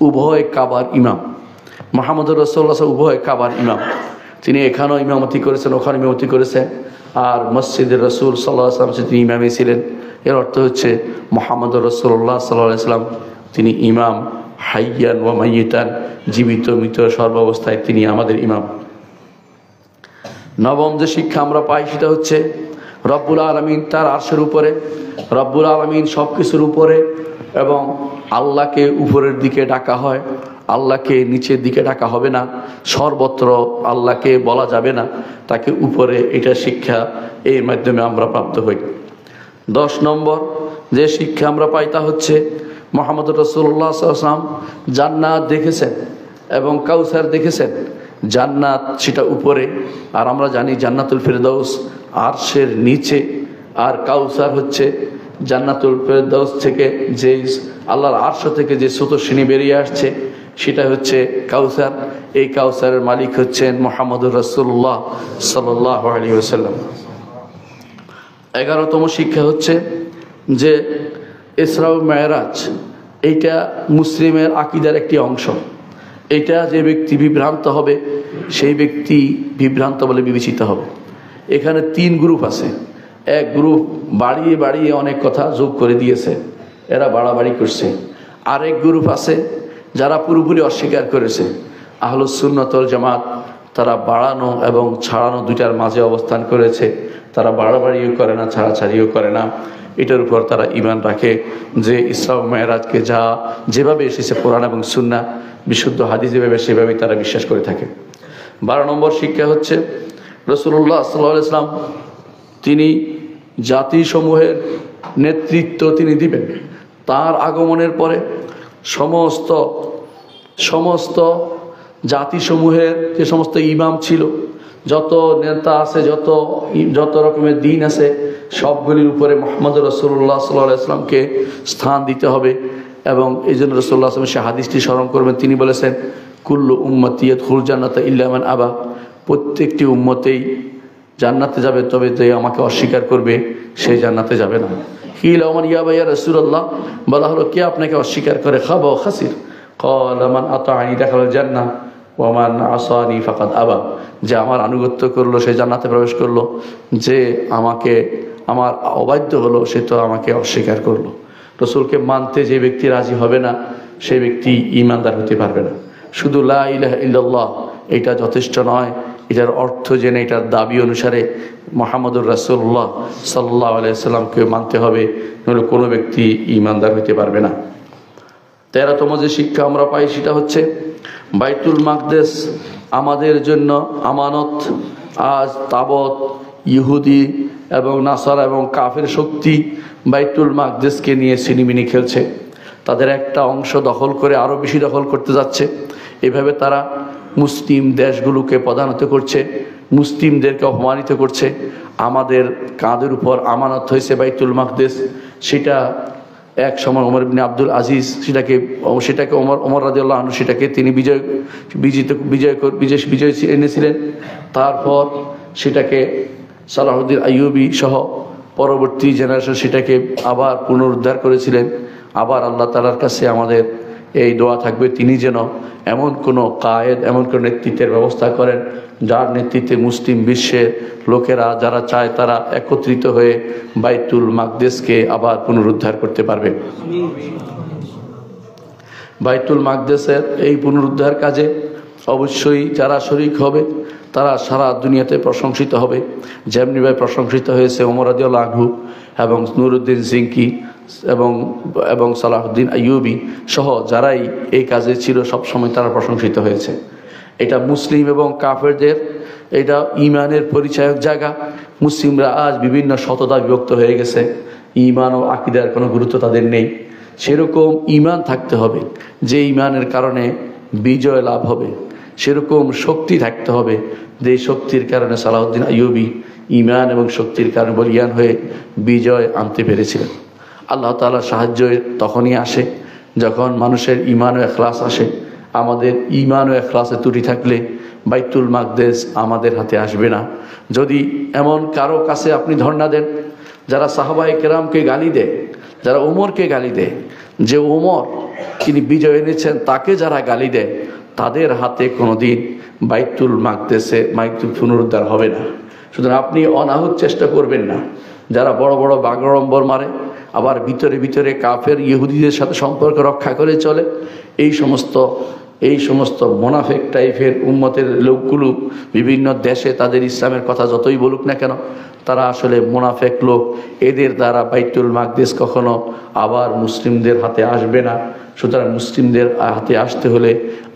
উভয় কাবার ইমাম। মুহাম্মদুর রাসূলুল্লাহ উভয় কাবার ইমাম। তিনি এখানেও ইমামতি করেছেন, ওখানে ইমামতি করেছেন। আর মসজিদের রাসূল সাল্লাল্লাহু আলাইহি ওয়াসাল্লাম তিনি ইমামই ছিলেন। এর অর্থ হচ্ছে মুহাম্মদুর রাসূলুল্লাহ সাল্লাল্লাহু আলাইহি ওয়াসাল্লাম তিনি ইমাম, হাইয়ান ওয়া মাইয়িতান, জীবিত মৃত সর্বাবস্থায় তিনি আমাদের ইমাম। নবম যে শিক্ষা আমরা পাই সেটা হচ্ছে রব্বুল আলামিন তার আরশের উপরে, রব্বুল আলামিন সব কিছুর উপরে, এবং আল্লাহকে উপরের দিকে ডাকা হয়, আল্লাহকে নিচের দিকে ডাকা হবে না। সর্বত্র আল্লাহকে বলা যাবে না, তাকে উপরে, এটা শিক্ষা এর মাধ্যমে আমরা প্রাপ্ত হই। 10 নম্বর যে শিক্ষা আমরা পাই তা হচ্ছে মুহাম্মদুর রাসূলুল্লাহ সাল্লাল্লাহু আলাইহি ওয়াসাল্লাম জান্নাত দেখেছেন এবং কাউসার দেখেছেন। জান্নাত সেটা উপরে, আর আমরা জানি জান্নাতুল ফেরদাউস আরশের নিচে, আর কাউসার হচ্ছে জান্নাতুল ফেরদাউস থেকে যে আল্লাহর আরশ থেকে যে স্রোতস্বিনী বেরিয়ে আসছে সেটা হচ্ছে কাউসার। এই কাউসারের মালিক হচ্ছেন মুহাম্মদুর রাসূলুল্লাহ সাল্লাল্লাহু আলাইহি ওয়াসাল্লাম। 11তম শিক্ষা হচ্ছে যে ইসরা ও মেরাজ এইটা মুসলিমের আকীদার একটি অংশ। এটা যে ব্যক্তি বিভ্রান্ত হবে সেই ব্যক্তি বিভ্রান্ত বলে বিবেচিত হবে। এখানে 3 গ্রুপ আছে। এক গ্রুপ বাড়িয়ে বাড়িয়ে অনেক কথা যোগ করে দিয়েছে, এরা বাড়াবাড়ি করছে। আরেক গ্রুপ আছে যারা পুরোপুরি অস্বীকার করেছে, আহলুস সুন্নাত ওয়াল জামাত। তারা বাড়ানো এবং ছাড়ানো দুইটার মাঝে অবস্থান করেছে। তারা বাড়াবাড়িও করে না, ছাড়াছাড়িও করে না। এটার উপর তারা ঈমান রাখে যে ইসরা ও মেরাজকে যেভাবে এসেছে কোরআন এবং সুন্নাহ বিশুদ্ধ হাদিস যেভাবে সেভাবেই তারা বিশ্বাস করে থাকে। 12 নম্বর শিক্ষা হচ্ছে রাসূলুল্লাহ সাল্লাল্লাহু আলাইহি ওয়াসাল্লাম তিনি জাতিসমূহের নেতৃত্ব তিনি দিবেন। তার আগমনের পরে সমস্ত জাতিসমূহের যে সমস্ত ইমাম ছিল, যত নেতা আছে, যত রকমের দিন আছে, সবগুলির উপরে মুহাম্মদ রাসূলুল্লাহ সাল্লাল্লাহু আলাইহি ওয়াসাল্লামকে স্থান দিতে হবে। এবং এই জন্য রাসূলুল্লাহ সাল্লাল্লাহু আলাইহি ওয়াসাল্লাম সে হাদিসটি স্মরণ করবেন। তিনি বলেছেন, কুল্লু উম্মতি ইয়াদখুলুল জান্নাতা ইল্লা মান আবা, প্রত্যেকটি উম্মতেই জান্নাতে যাবে, তবে যে আমাকে অস্বীকার করবে সে জান্নাতে যাবে না। কিলা ওমান ইয়া রাসূলুল্লাহ, বলা হলো কে আপনাকে অস্বীকার করে? খাবা ও খাসির। ক্বালা মান আতাআনি দাখালাল জান্নাহ ওয়া মান আসানি ফাকাদ আবা, যে আমার আনুগত্য করলো সে জান্নাতে প্রবেশ করলো, যে আমার অবাধ্য হলো সে তো আমাকে অস্বীকার করলো। রাসূলকে মানতে যে ব্যক্তি রাজি হবে না সেই ব্যক্তি ঈমানদার হতে পারবে না। শুধু লা ইলাহা ইল্লাল্লাহ এটা যথেষ্ট নয়, এটার অর্থ জেনে এটার দাবি অনুসারে মুহাম্মদুর রাসূলুল্লাহ সাল্লাল্লাহু আলাইহি ওয়াসাল্লামকে মানতে হবে, নইলে কোনো ব্যক্তি ঈমানদার হতে পারবে না। 13তম যে শিক্ষা আমরা পাই সেটা হচ্ছে বাইতুল মাকদেস আমাদের জন্য আমানত। আজ তাবৎ ইহুদি এবং নাসারা এবং কাফের শক্তি বাইতুল মাকদেসকে নিয়ে সিনিমিনি খেলছে। তাদের একটা অংশ দখল করে আরও বেশি দখল করতে যাচ্ছে। এভাবে তারা মুসলিম দেশগুলোকে প্রধানত করছে, মুসলিমদেরকে অপমানিত করছে। আমাদের কাঁধের উপর আমানত হয়েছে বাইতুল মাকদেস। সেটা এক সময় ওমর ইবনে আব্দুল আজিজ সেটাকে ওমর রাদিয়াল্লাহু আনহু সেটাকে তিনি বিজয় এনেছিলেন। তারপর সেটাকে সালাহুদ্দিন আইয়ুবী সহ পরবর্তী জেনারেশন সেটাকে আবার পুনরুদ্ধার করেছিলেন। আবার আল্লাহ তাআলার কাছে আমাদের এই দোয়া থাকবে, তিনি যেন এমন কোনো কায়েদ, এমন কোনো নেতৃত্বের ব্যবস্থা করেন যার নেতৃত্বে মুসলিম বিশ্বের লোকেরা যারা চায় তারা একত্রিত হয়ে বাইতুল মাকদেসকে আবার পুনরুদ্ধার করতে পারবে। বাইতুল মাকদেসের এই পুনরুদ্ধার কাজে অবশ্যই যারা শরীক হবে তারা সারা দুনিয়াতে প্রশংসিত হবে। যেমনিভাবে প্রশংসিত হয়েছে ওমর রাদিয়াল্লাহু আনহু এবং নুরউদ্দিন জিঙ্কি এবং সালাহুদ্দিন আইয়ুবী সহ যারাই এই কাজে ছিল সবসময় তারা প্রশংসিত হয়েছে। এটা মুসলিম এবং কাফেরদের এটা ঈমানের পরিচায়ক জায়গা। মুসলিমরা আজ বিভিন্ন শততা বিভক্ত হয়ে গেছে, ঈমান ও আকীদার কোনো গুরুত্ব তাদের নেই। সেরকম ঈমান থাকতে হবে যে ঈমানের কারণে বিজয় লাভ হবে, সেরকম শক্তি থাকতে হবে যে শক্তির কারণে সালাহুদ্দিন আইয়ুবী ঈমান এবং শক্তির কারণে বলিয়ান হয়ে বিজয় আনতে পেরেছিলেন। আল্লাহ তাআলার সাহায্য তখনই আসে যখন মানুষের ঈমান ও ইখলাস আসে। আমাদের ঈমান ও ইখলাসে ত্রুটি থাকলে বাইতুল মাকদেস আমাদের হাতে আসবে না। যদি এমন কারো কাছে আপনি ধর্ণা দেন যারা সাহাবায়ে কেরামকে গালি দেয়, যারা ওমরকে গালি দেয়, যে ওমর তিনি বিজয় এনেছেন তাকে যারা গালি দেয়, তাদের হাতে কোনোদিন বাইতুল পুনরুদ্ধার হবে না। সুতরাং আপনি অনাহুত চেষ্টা করবেন না। যারা বড় বড় বাগড়ম্বর মারে, আবার ভিতরে ভিতরে কাফের ইহুদিদের সাথে সম্পর্ক রক্ষা করে চলে, এই সমস্ত মোনাফেক টাইপের উম্মতের লোকগুলো বিভিন্ন দেশে তাদের ইসলামের কথা যতই বলুক না কেন, তারা আসলে মোনাফেক লোক। এদের দ্বারা বাইতুল মাকদেস কখনো আবার মুসলিমদের হাতে আসবে না। সুতরাং মুসলিমদের হাতে আসতে হলে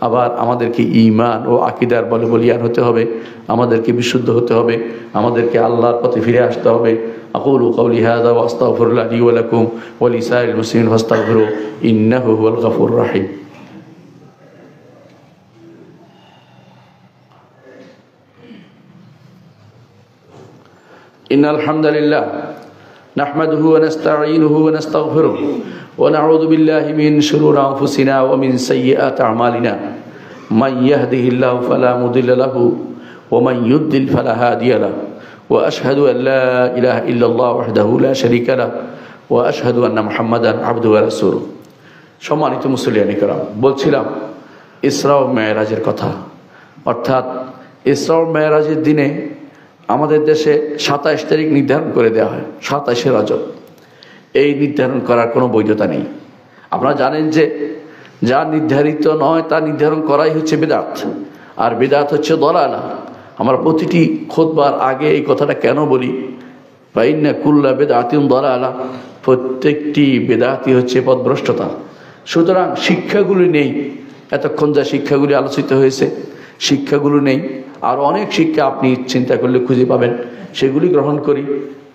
আবার আমাদেরকে ঈমান ও আকীদার বলিয়ান হতে হবে, আমাদেরকে বিশুদ্ধ হতে হবে, আমাদেরকে আল্লাহর পথে ফিরে আসতে হবে। আকুলু কাওলি হাযা ওয়া আস্তাগফিরুল্লাহ লি ওয়া লাকুম ওয়া লিসাইরিল মুসলিমিন ফাস্তাগফিরু ইন্নাহু হুয়াল গফুরুর রাহিম। ইন্নাল হামদালিল্লাহ نحمده ونستعينه ونستغفره ونعوذ بالله من شرور أنفسنا ومن سيئات أعمالنا من يهده الله فلا مضل له ومن يضلل فلا هادي له وأشهد أن لا إله إلا الله وحده لا شريك له وأشهد أن محمدا عبده ورسوله সম্মানিত মুসলিয়ান کرام বলছিলাম ইসরা ও মেরাজের কথা অর্থাৎ ইসরা ও মেরাজের দিনে আমাদের দেশে 27 তারিখ নির্ধারণ করে দেওয়া হয় 27শে রজব এই নির্ধারণ করার কোনো বৈধতা নেই আপনারা জানেন যে যা নির্ধারিত নয় তা নির্ধারণ করাই হচ্ছে বিদআত আর বিদআত হচ্ছে দলালা আমরা প্রতিটি খুতবার আগে এই কথাটা কেন বলি ফাইন্না কুল্লা বিদআতিন দলালা প্রত্যেকটি বিদআতই হচ্ছে পথভ্রষ্টতা সুতরাং শিক্ষাগুলি নেই এতক্ষণ যা শিক্ষাগুলি আলোচিত হয়েছে শিক্ষাগুলো নেই আর অনেক শিক্ষা আপনি চিন্তা করলে খুঁজে পাবেন সেগুলি গ্রহণ করি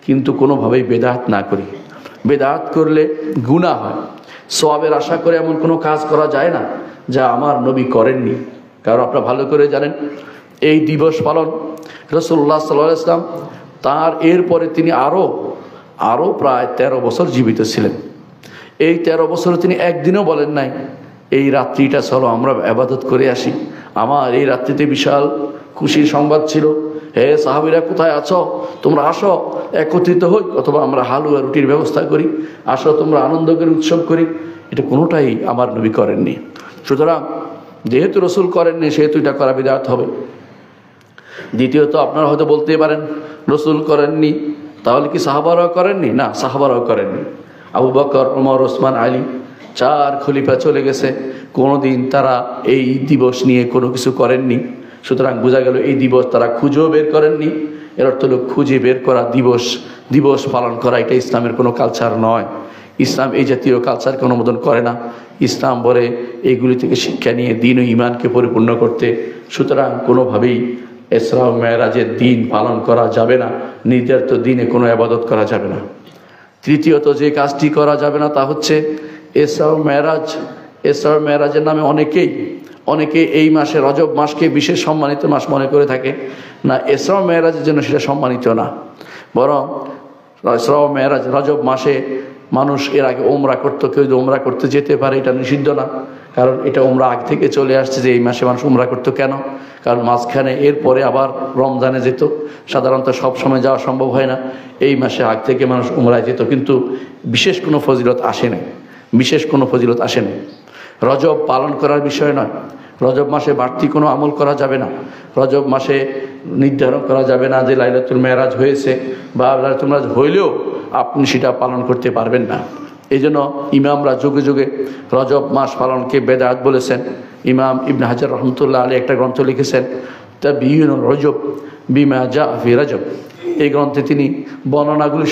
কিন্তু কোনোভাবেই বেদাত না করি বেদাত করলে গুনাহ হয় সওয়াবের আশা করে এমন কোনো কাজ করা যায় না যা আমার নবী করেননি কারণ আপনারা ভালো করে জানেন এই দিবস পালন রাসূলুল্লাহ সাল্লাল্লাহু আলাইহি ওয়াসাল্লাম তার এরপরে তিনি আরও প্রায় 13 বছর জীবিত ছিলেন এই 13 বছরে তিনি একদিনও বলেন নাই এই রাত্রিটা চলো আমরা ইবাদত করে আসি আমার এই রাত্রিতে বিশাল খুশির সংবাদ ছিল হে সাহাবীরা কোথায় আছো তোমরা আসো একত্রিত হই অথবা আমরা হালুয়া রুটির ব্যবস্থা করি আসো তোমরা আনন্দ করে উৎসব করি এটা কোনোটাই আমার নবী করেননি সুতরাং যেহেতু রাসূল করেননি সেহেতু এটা করা বিদআত হবে দ্বিতীয়ত আপনারা হয়তো বলতে পারেন রাসূল করেননি তাহলে কি সাহাবারাও করেননি না সাহাবারাও করেননি আবু বকর ওমর ওসমান আলী 4 খলিফা চলে গেছে কোনোদিন তারা এই দিবস নিয়ে কোনো কিছু করেননি সুতরাং বোঝা গেল এই দিবস তারা খুঁজেও বের করেননি এর অর্থ হলো খুঁজে বের করা দিবস পালন করা এটা ইসলামের কোনো কালচার নয় ইসলাম এই জাতীয় কালচারকে অনুমোদন করে না ইসলাম বলে এইগুলি থেকে শিক্ষা নিয়ে দিন ও ইমানকে পরিপূর্ণ করতে সুতরাং কোনোভাবেই ইসরা ও মেরাজের দিন পালন করা যাবে না নির্ধারিত দিনে কোনো ইবাদত করা যাবে না তৃতীয়ত যে কাজটি করা যাবে না তা হচ্ছে ইসরা ও মেরাজের নামে অনেকে এই মাসে রজব মাসকে বিশেষ সম্মানিত মাস মনে করে থাকে না ইসরা ও মেরাজের জন্য সেটা সম্মানিত না বরং ইসরা ও মেরাজ রজব মাসে মানুষ এর আগে ওমরা করতো কেউ যদি ওমরা করতে যেতে পারে এটা নিষিদ্ধ না কারণ এটা ওমরা আগ থেকে চলে আসছে যে এই মাসে মানুষ ওমরা করতো কেন কারণ মাঝখানে এরপরে আবার রমজানে যেত সাধারণত সব সময় যাওয়া সম্ভব হয় না এই মাসে আগ থেকে মানুষ ওমরায় যেত কিন্তু বিশেষ কোনো ফজিলত আসে না রজব পালন করার বিষয় নয় রজব মাসে বাড়তি কোনো আমল করা যাবে না রজব মাসে নির্ধারণ করা যাবে না যে লাইলাতুল মেরাজ হয়েছে বা লাইলাতুল মেরাজ হইলেও আপনি সেটা পালন করতে পারবেন না এই জন্য ইমামরা যুগে যুগে রজব মাস পালনকে বেদাত বলেছেন ইমাম ইবনে হাজার রহমতুল্লাহ আলাইহি একটা গ্রন্থ লিখেছেন তাবিয়ুনুর রজব বিমা জা ফি রজব এই গ্রন্থে তিনি বর্ণনাগুলি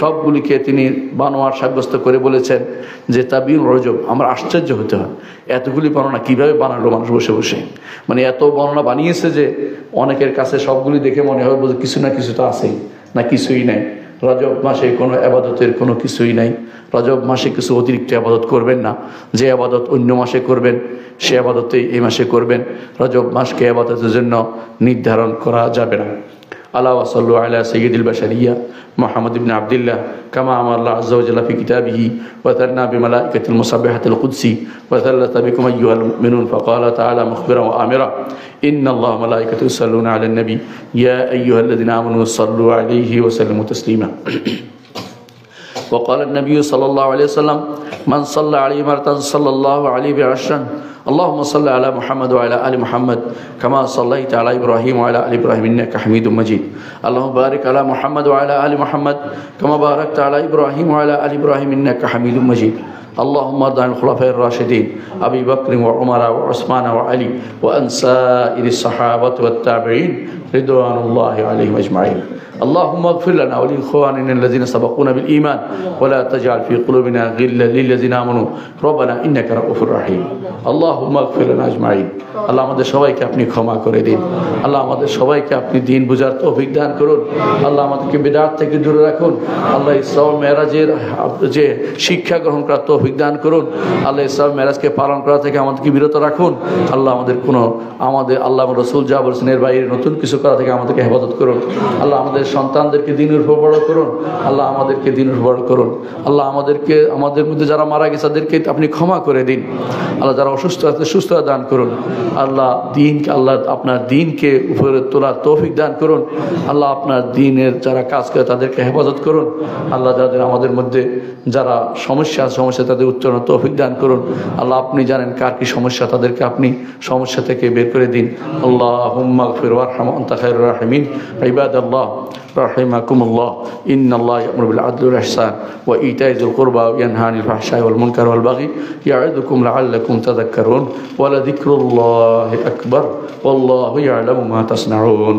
সবগুলিকে তিনি বানোয়ার সাব্যস্ত করে বলেছেন যে তাবিউন রজব আমার আশ্চর্য হতে হয় এতগুলি বর্ণনা কীভাবে বানালো মানুষ বসে বসে মানে এত বর্ণনা বানিয়েছে যে অনেকের কাছে সবগুলি দেখে মনে হয় বলছে কিছু না কিছু তো আছেই না কিছুই নাই রজব মাসে কোনো আবাদতের কোনো কিছুই নাই রজব মাসে কিছু অতিরিক্ত আবাদত করবেন না যে আবাদত অন্য মাসে করবেন সে আবাদতেই এই মাসে করবেন রজব মাসকে আবাদতের জন্য নির্ধারণ করা যাবে না আল্লাহ ওয়াসাল্লু আলা সাইয়্যিদিল বাশারিয়া মুহাম্মদ ইবনে আবদুল্লাহ কামা আমারা আল্লাহ আযজা ওয়া জাল্লা ফি কিতাবিহি ওয়া তারনা বিমালাইকাতিল মুসাব্বিহাতিল কুদসি ওয়া সাল্লাতা বিকুম আইয়ুহাল মুমিনুন ফাকালা তাআলা মুখবিরান ওয়া আমিরা ইন্নাল্লাহা ওয়া মালাইকাতাহু ইউসাল্লুনা আলান নবী ইয়া আইয়ুহাল্লাযিনা আমানু সাল্লু আলাইহি ওয়া সাল্লিমু তাসলিমা وقال النبي صلى الله عليه وسلم من صلى عليه مرة صلى الله عليه بعشرا اللهم صل على محمد وعلى آل محمد كما صليت على إبراهيم وعلى آل إبراهيم إنك حميد مجيد اللهم بارك على محمد وعلى آل محمد كما باركت على إبراهيم وعلى آل إبراهيم إنك حميد مجيد اللهم ارض عن الخلفاء الراشدين أبي بكر وعمر وعثمان وعلي وأن سائر الصحابة والتابعين رضوان الله عليهم أجمعين اللهم اغفر لنا ولإخواننا الذين سبقونا بالإيمان ولا تجعل في قلوبنا غلا للذين آمنوا ربنا إنك رؤوف رحيم اللهم اغفر لنا أجمعين আল্লাহ আমাদের সবাইকে আপনি ক্ষমা করে দিন আল্লাহ আমাদের সবাইকে আপনি দিন বুঝার তৌফিক দান করুন আল্লাহ আমাদেরকে বিদআত থেকে দূরে রাখুন আল্লাহ ইসরা ও মেরাজের যে শিক্ষা গ্রহণ করার তৌফিক তৌফিক দান করুন। আল্লাহ ইসলাম মেরাজকে পালন করা থেকে আমাদেরকে বিরত রাখুন। আল্লাহ আমাদের আল্লাহ রসুল যা বলছেন এর বাইরে নতুন কিছু করা থেকে আমাদেরকে হেফাজত করুন। আল্লাহ আমাদের সন্তানদেরকে দিনের উপর বড় করুন। আল্লাহ আমাদেরকে দিনের উপর বড় করুন। আল্লাহ আমাদের মধ্যে যারা মারা গেছে তাদেরকে আপনি ক্ষমা করে দিন। আল্লাহ যারা অসুস্থ আছে সুস্থতা দান করুন। আল্লাহ আপনার দিনকে উপরে তোলার তৌফিক দান করুন। আল্লাহ আপনার দিনের যারা কাজ করে তাদেরকে হেফাজত করুন। আল্লাহ যাদের আমাদের মধ্যে যারা সমস্যা তাদের উত্তরণ তৌফিক দান করুন। আল্লাহ আপনি জানেন কার কি সমস্যা, তাদেরকে আপনি সমস্যা থেকে বের করে দিন। আল্লাহুম্মা গফির ওয়ারহাম আনতা খায়রুর রাহিমিন। ইবাদাল্লাহ রাহিমাকুমুল্লাহ, ইন্নাল্লাহ ইয়া'মুরু বিল আদলি ওয়াল ইহসান ওয়া ইতা'i যিল কুরবা ওয়া ইয়ানহা আনিল ফাহশাই ওয়াল মুনকার ওয়াল বাগি ইয়া'iদুকুম লা'আল্লাকুম তাযাক্কারুন ওয়া লাযিকরুল্লাহি আকবার ওয়াল্লাহু ইয়া'লামু মা তাসনাউন।